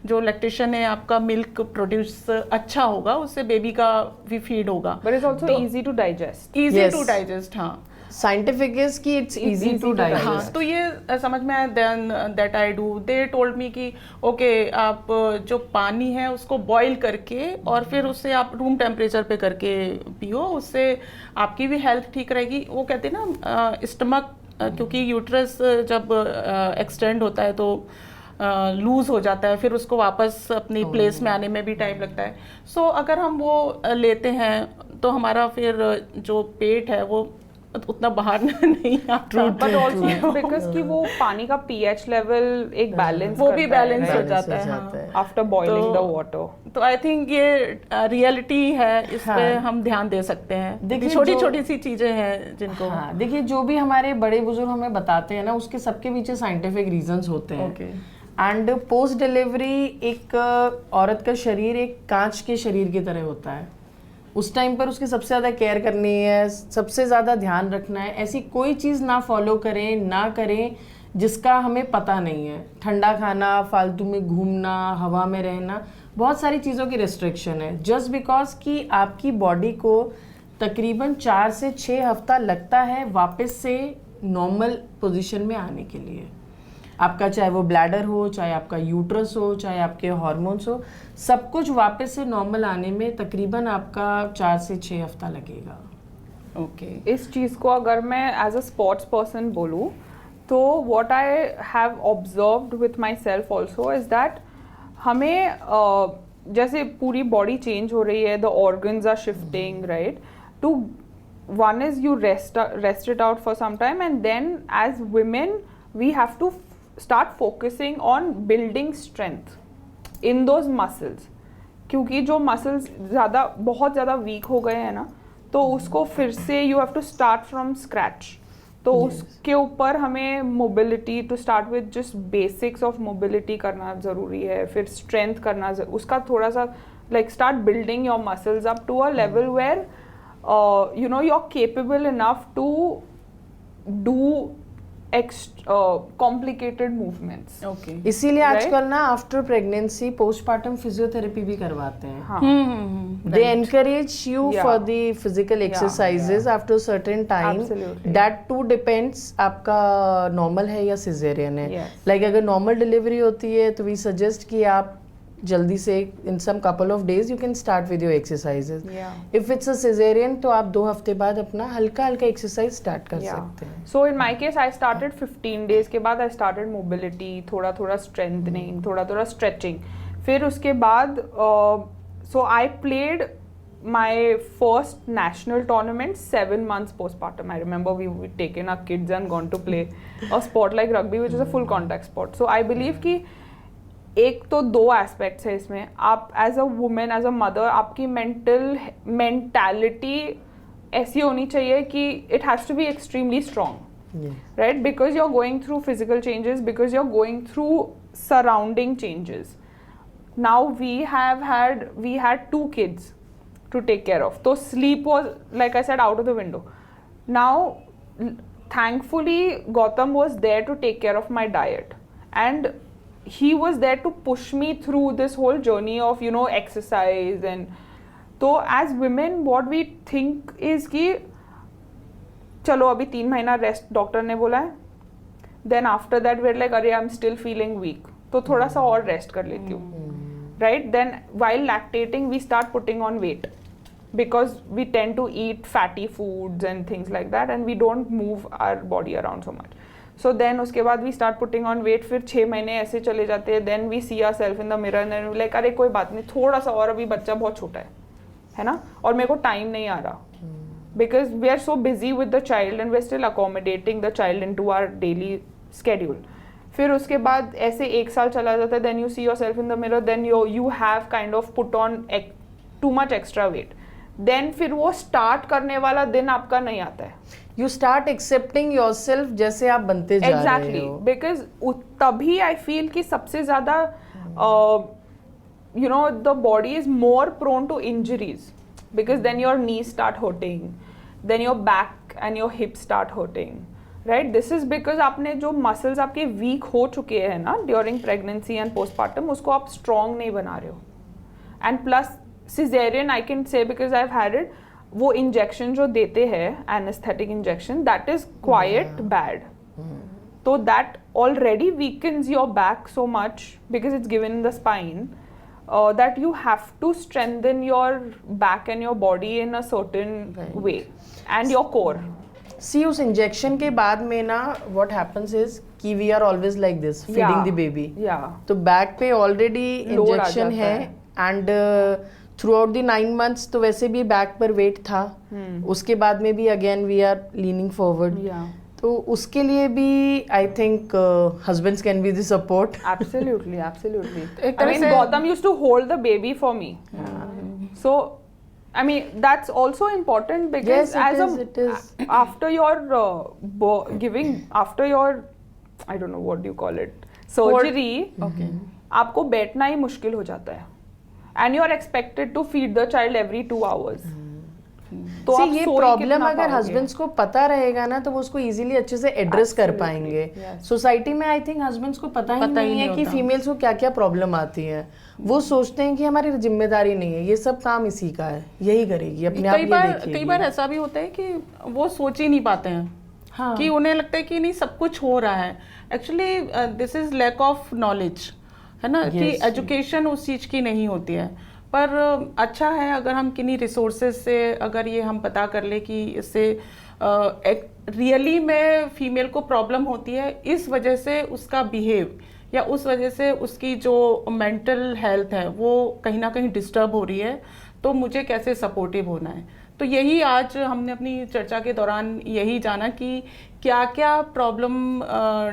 A: जो लैक्टेशन है आपका, मिल्क प्रोड्यूस अच्छा होगा, उससे बेबी का भी फीड होगा।
D: but it's also easy to digest.
A: Easy
C: Yes.
A: To digest. हाँ,
C: साइंटिफिक इज कि इट्स इजी टू डाइजेस्ट।
A: हाँ, तो ये समझ में आया। Then that I do, they told me कि ओके आप जो पानी है उसको बॉईल करके और फिर उससे आप रूम टेम्परेचर पे करके पियो, उससे आपकी भी हेल्थ ठीक रहेगी। वो कहते हैं ना स्टमक, क्योंकि यूट्रस जब एक्सटेंड होता है तो लूज हो जाता है, फिर उसको वापस अपनी प्लेस में आने में भी टाइम लगता है। सो अगर हम वो लेते हैं तो हमारा फिर जो पेट है वो उतना बाहर नहीं आता।
D: but also because कि वो पानी का pH लेवल एक बैलेंस,
A: वो भी बैलेंस हो
C: balance
A: जाता
C: हो
A: है।
C: जाता है।
D: आफ्टर बॉइलिंग द
A: तो-
D: वाटर।
A: तो आई थिंक ये रियलिटी है, इस पे
C: हाँ।
A: हम ध्यान दे सकते हैं।
C: देखिए,
A: छोटी
C: जो-
A: छोटी सी चीजें हैं जिनको
C: हाँ, देखिए, जो भी हमारे बड़े बुजुर्ग हमें बताते हैं ना, उसके सबके पीछे साइंटिफिक रीजंस होते हैं।
A: ओके।
C: एंड पोस्ट डिलीवरी एक औरत का शरीर एक कांच के शरीर की तरह होता है। उस टाइम पर उसकी सबसे ज़्यादा केयर करनी है, सबसे ज़्यादा ध्यान रखना है। ऐसी कोई चीज़ ना फॉलो करें, ना करें जिसका हमें पता नहीं है। ठंडा खाना, फालतू में घूमना, हवा में रहना, बहुत सारी चीज़ों की रिस्ट्रिक्शन है। जस्ट बिकॉज कि आपकी बॉडी को तकरीबन 4 से 6 हफ्ता लगता है वापस से नॉर्मल पोजीशन में आने के लिए। आपका चाहे वो ब्लैडर हो, चाहे आपका यूट्रस हो, चाहे आपके हार्मोन्स हो, सब कुछ वापस से नॉर्मल आने में तकरीबन आपका 4 से 6 हफ्ता लगेगा।
A: ओके।
D: इस चीज़ को अगर मैं एज अ स्पोर्ट्स पर्सन बोलूँ तो what I have observed with myself also is that हमें जैसे पूरी बॉडी चेंज हो रही है, the organs are shifting, right, to one is you rest it out for some time, and then as women we have to start focusing on building strength in those muscles, क्योंकि जो muscles बहुत ज़्यादा week हो गए हैं ना, तो उसको फिर से you have to start from scratch. तो उसके ऊपर हमें mobility, to start with just basics of mobility करना ज़रूरी है, फिर स्ट्रेंथ करना उसका थोड़ा सा like start building your muscles up to a level where you know you're capable enough to do complicated movements.
A: Okay
C: इसीलिए
D: Right?
C: आजकल ना आफ्टर प्रेगनेंसी पोस्टपार्टम फिजियोथेरेपी भी करवाते हैं.
D: हाँ.
C: They encourage you
D: Yeah.
C: for the physical exercises after certain time.
D: Absolutely.
C: That too depends आपका normal है या cesarean है.
D: Yes.
C: Like अगर normal delivery होती है तो we suggest कि आप जल्दी से in some couple of days you can start with your exercises.
D: Yeah.
C: If it's a cesarean तो आप 2 हफ्ते बाद अपना हल्का हल्का exercise start कर
D: Yeah.
C: सकते हैं.
D: So in my case, I started 15 days के बाद I started mobility, थोड़ा थोड़ा strengthening, थोड़ा थोड़ा stretching. फिर उसके बाद so I played my first national tournament 7 months postpartum. I remember we taken our kids and gone to play a sport like rugby, which is a full contact sport. So I believe कि एक तो 2 aspects है इसमें. आप as a woman, as a mother, आपकी mentality ऐसी होनी चाहिए कि it has to be extremely strong,
C: Yeah.
D: right? Because you're going through physical changes, because you're going through surrounding changes. Now we had 2 kids to take care of. So sleep was, like I said, out of the window. Now, thankfully, Gautam was there to take care of my diet, and he was there to push me through this whole journey of, you know, exercise. And so as women, what we think is कि चलो अभी 3 महीना rest doctor ने बोला है, then after that were like अरे I am still feeling weak, तो थोड़ा सा और रेस्ट कर लेती हूँ, right? Then while lactating we start putting on weight because we tend to eat fatty foods and things like that, and we don't move our body around so much. So then उसके बाद we start putting on weight. फिर 6 महीने ऐसे चले जाते हैं. Then we see ourselves in the mirror and we're like अरे कोई बात नहीं, थोड़ा सा और, अभी बच्चा बहुत छोटा है ना, और मेरे को टाइम नहीं आ रहा, because we are so busy with the child and we're still accommodating the child into our daily schedule. फिर उसके बाद ऐसे 1 साल चला जाता है. Then you see yourself in the mirror, then you have kind of put on too much extra weight. Then फिर वो स्टार्ट करने वाला दिन आपका नहीं आता है.
C: You start accepting yourself जैसे आप बनते जा रहे
D: Exactly,
C: हो.
D: because तभी I feel कि सबसे ज़्यादा you know, the body is more prone to injuries, because then your knees start hurting, then your back and your hips start hurting, right? This is because आपने जो muscles आपके weak हो चुके हैं ना during pregnancy and postpartum, उसको आप strong नहीं बना रहे हो. And plus cesarean I can say because I've had it, वो injection जो देते हैं anesthetic injection, that is quite bad. So that already weakens your back so much because it's given in the spine, that you have to strengthen your back and your body in a certain way, and your core.
C: See, उस injection के बाद में ना what happens is कि we are always like this feeding the baby.
D: Yeah.
C: तो back पे already
D: Load आ
C: injection
D: जाता
C: है and through out the 9 months तो वैसे भी बैक पर वेट था. उसके बाद में भी again we are leaning forward.
D: Yeah.
C: तो उसके लिए भी I think husbands can be the support.
D: Absolutely, absolutely.
A: एक
D: I
A: तरह
D: mean,
A: से-
D: Gautam used to hold the baby for me. So, I mean, that's also important because
C: Yes,
D: as
C: it is.
D: after your after your, I don't know what do you call it, surgery,
A: Okay.
D: आपको बैठना ही मुश्किल हो जाता है, and you are expected to feed the child every 2 hours. तो आप
C: ये
D: सो ही
C: problem
D: कितना
C: अगर
D: पाओगे?
C: हस्बैंड्स को पता रहेगा ना तो वो उसको इजीली अच्छे से एड्रेस कर
D: Absolutely,
C: पाएंगे.
D: yes.
C: सोसाइटी में आई थिंक हस्बैंड्स को पता ही नहीं है कि
A: होता.
C: फीमेल्स को क्या क्या प्रॉब्लम आती है. वो सोचते हैं कि हमारी जिम्मेदारी नहीं है, ये सब काम इसी का है, यही करेगी अपने आप,
A: कई
C: ये
A: बार
C: देखेगी.
A: ऐसा भी होता है कि वो सोच ही नहीं पाते हैं.
C: हाँ.
A: कि उन्हें लगता है कि नहीं सब कुछ हो रहा है. Actually this is lack of knowledge, है ना, कि
C: Yes.
A: एजुकेशन उस चीज़ की नहीं होती है. पर अच्छा है अगर हम किन्हीं रिसोर्सेज से अगर ये हम पता कर ले कि इससे रियली में फीमेल को प्रॉब्लम होती है, इस वजह से उसका बिहेव या उस वजह से उसकी जो मेंटल हेल्थ है वो कहीं ना कहीं डिस्टर्ब हो रही है, तो मुझे कैसे सपोर्टिव होना है. तो यही आज हमने अपनी चर्चा के दौरान यही जाना कि क्या क्या प्रॉब्लम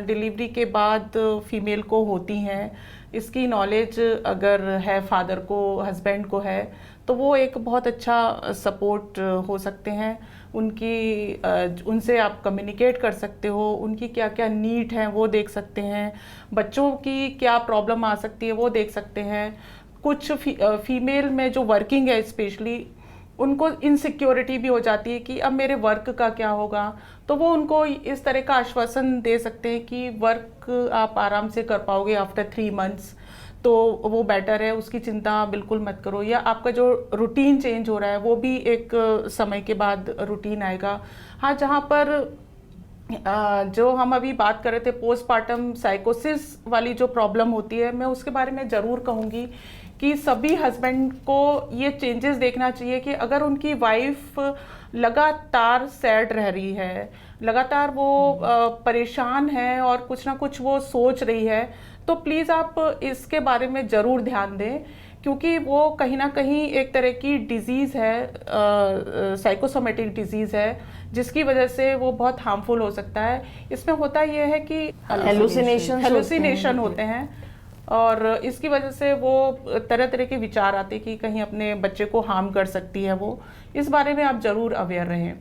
A: डिलीवरी के बाद फीमेल को होती हैं. इसकी नॉलेज अगर है फादर को, हस्बैंड को है, तो वो एक बहुत अच्छा सपोर्ट हो सकते हैं. उनसे आप कम्युनिकेट कर सकते हो, उनकी क्या क्या नीड है वो देख सकते हैं, बच्चों की क्या प्रॉब्लम आ सकती है वो देख सकते हैं. कुछ फीमेल में जो वर्किंग है स्पेशली, उनको इनसिक्योरिटी भी हो जाती है कि अब मेरे वर्क का क्या होगा, तो वो उनको इस तरह का आश्वासन दे सकते हैं कि वर्क आप आराम से कर पाओगे आफ्टर 3 मंथ्स, तो वो बेटर है, उसकी चिंता बिल्कुल मत करो। या आपका जो रूटीन चेंज हो रहा है वो भी एक समय के बाद रूटीन आएगा। हाँ, जहाँ पर जो हम अभी बात कर रहे थे पोस्टपार्टम साइकोसिस वाली जो प्रॉब्लम होती है, मैं उसके बारे में ज़रूर कहूँगी कि सभी हस्बैंड को ये चेंजेस देखना चाहिए कि अगर उनकी वाइफ लगातार सैड रह रही है, लगातार वो परेशान है और कुछ ना कुछ वो सोच रही है, तो प्लीज़ आप इसके बारे में ज़रूर ध्यान दें, क्योंकि वो कहीं ना कहीं एक तरह की डिजीज़ है, साइकोसोमेटिक डिजीज़ है, जिसकी वजह से वो बहुत हार्मफुल हो सकता है। इसमें होता यह है कि हेलुसिनेशन होते हैं और इसकी वजह से वो तरह तरह के विचार आते हैं कि कहीं अपने बच्चे को हार्म कर सकती है वो। इस बारे में आप ज़रूर अवेयर रहें।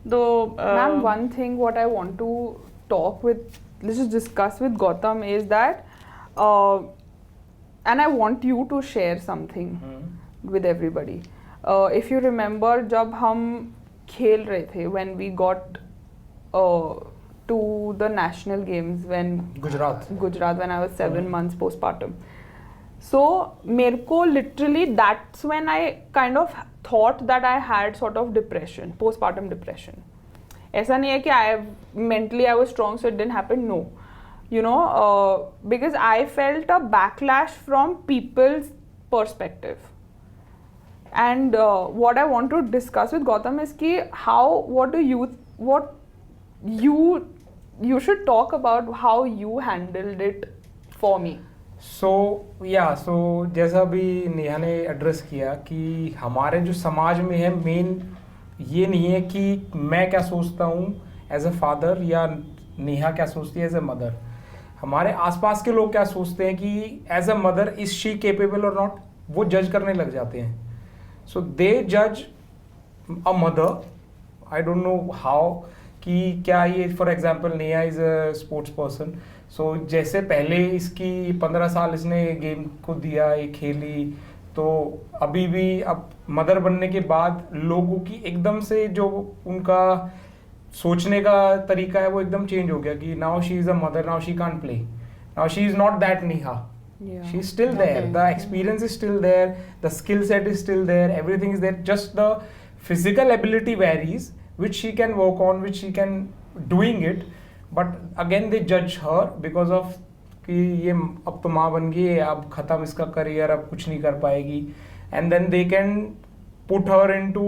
A: तो
D: ma'am, one thing what I want to talk with, let's just discuss with Gautam is that and I want you to share something with everybody. If you remember, जब हम खेल रहे थे, when we got to the national games, when Gujarat, when I was 7 months postpartum. So मेरे को literally that's when I kind of thought that I had sort of depression, postpartum depression. ऐसा नहीं है कि mentally I was strong so it didn't happen, no. You know, because I felt a backlash from people's perspective. And what I want to discuss with Gautam is ki what you should talk about how you handled it for me.
B: So जैसा भी नेहा ने address किया कि हमारे जो समाज में है, मेन ये नहीं है कि मैं क्या सोचता हूँ एज अ फादर या नेहा क्या सोचती है एज अ मदर। हमारे आसपास के लोग क्या सोचते हैं कि as a mother is she capable और नॉट, वो जज करने लग जाते हैं। सो दे जज a mother, I don't know how, कि क्या ये for example Neha is a sports person, so जैसे पहले इसकी 15 साल इसने गेम को दिया, ये खेली, तो अभी भी अब मदर बनने के बाद लोगों की एकदम से जो उनका सोचने का तरीका है वो एकदम चेंज हो गया कि now she is a mother, now she can't play, now she is not that Neha, she is still there, the experience is still there, the skill set is still there, everything is there, just the physical ability varies which she can work on, which she can doing it, but again they judge her because of कि ये अब तो माँ बन गई है, अब खत्म इसका करियर, अब कुछ नहीं कर पाएगी, and then they can put her into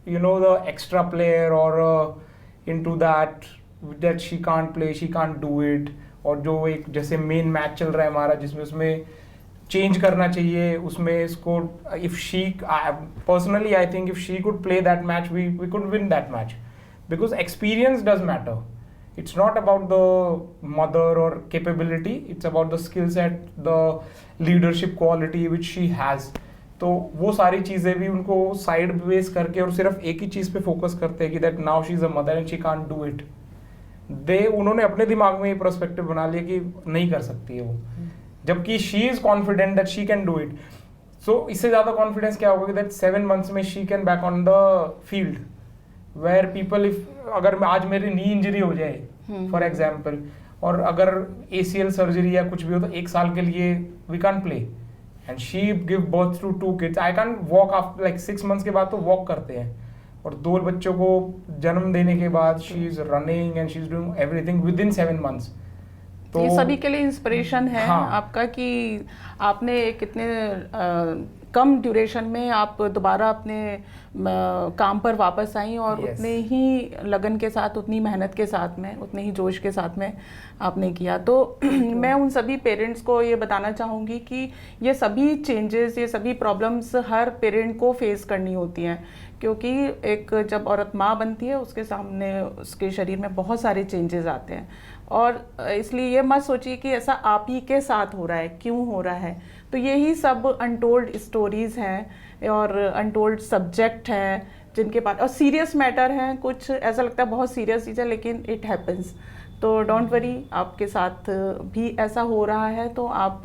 B: you know the extra player or into that she can't play, she can't do it, और जो एक जैसे मेन मैच चल रहा है हमारा जिसमें उसमें चेंज करना चाहिए, उसमें इसको if she personally I think if she could play that match we could win that match because experience does matter. It's not about the mother or capability, it's about the skill set, the leadership quality which she has. तो वो सारी चीज़ें भी उनको side base करके और सिर्फ एक ही चीज़ पे फोकस करते हैं कि that now she is a mother and she can't do it, उन्होंने अपने दिमाग में ये पर्सपेक्टिव बना लिया कि नहीं कर सकती है वो, जबकि she is confident that she can do it. So इससे ज़्यादा कॉन्फिडेंस क्या होगा कि दैट 7 months में she can back on the field where people, if अगर आज मेरी नी इंजरी हो जाए फॉर एग्जाम्पल, और अगर ACL सर्जरी या कुछ भी हो तो 1 साल के लिए we can play, and she give birth to 2 kids, I can walk after like 6 months के बाद तो वॉक करते हैं, और 2 बच्चों को जन्म देने के बाद she is running and she is doing everything with in 7 months।
A: तो ये सभी के लिए इंस्पिरेशन है
B: हाँ,
A: आपका कि आपने कितने कम ड्यूरेशन में आप दोबारा अपने काम पर वापस आई और
B: Yes.
A: उतने ही लगन के साथ, उतनी मेहनत के साथ में, उतने ही जोश के साथ में आपने किया। तो मैं उन सभी पेरेंट्स को ये बताना चाहूँगी कि ये सभी चेंजेस, ये सभी प्रॉब्लम्स हर पेरेंट को फेस करनी होती हैं, क्योंकि एक जब औरत माँ बनती है उसके सामने उसके शरीर में बहुत सारे चेंजेस आते हैं, और इसलिए ये मत सोचिए कि ऐसा आप ही के साथ हो रहा है, क्यों हो रहा है। तो यही सब अनटोल्ड स्टोरीज़ हैं और अनटोल्ड सब्जेक्ट हैं जिनके पास, और सीरियस मैटर हैं, कुछ ऐसा लगता है बहुत सीरियस चीज़ है लेकिन इट हैपन्स। तो डोंट वरी, आपके साथ भी ऐसा हो रहा है तो आप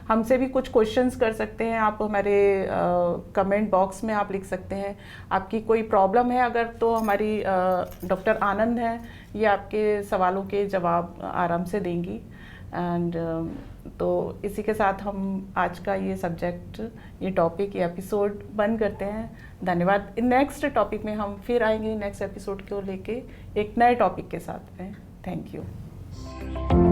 A: हमसे भी कुछ क्वेश्चंस कर सकते हैं। आप हमारे कमेंट बॉक्स में आप लिख सकते हैं। आपकी कोई प्रॉब्लम है अगर, तो हमारी डॉक्टर आनंद हैं, ये आपके सवालों के जवाब आराम से देंगी। एंड तो इसी के साथ हम आज का ये सब्जेक्ट, ये टॉपिक, ये एपिसोड बंद करते हैं। धन्यवाद। नेक्स्ट टॉपिक में हम फिर आएंगे, नेक्स्ट एपिसोड को लेके एक नए टॉपिक के साथ में। Thank you.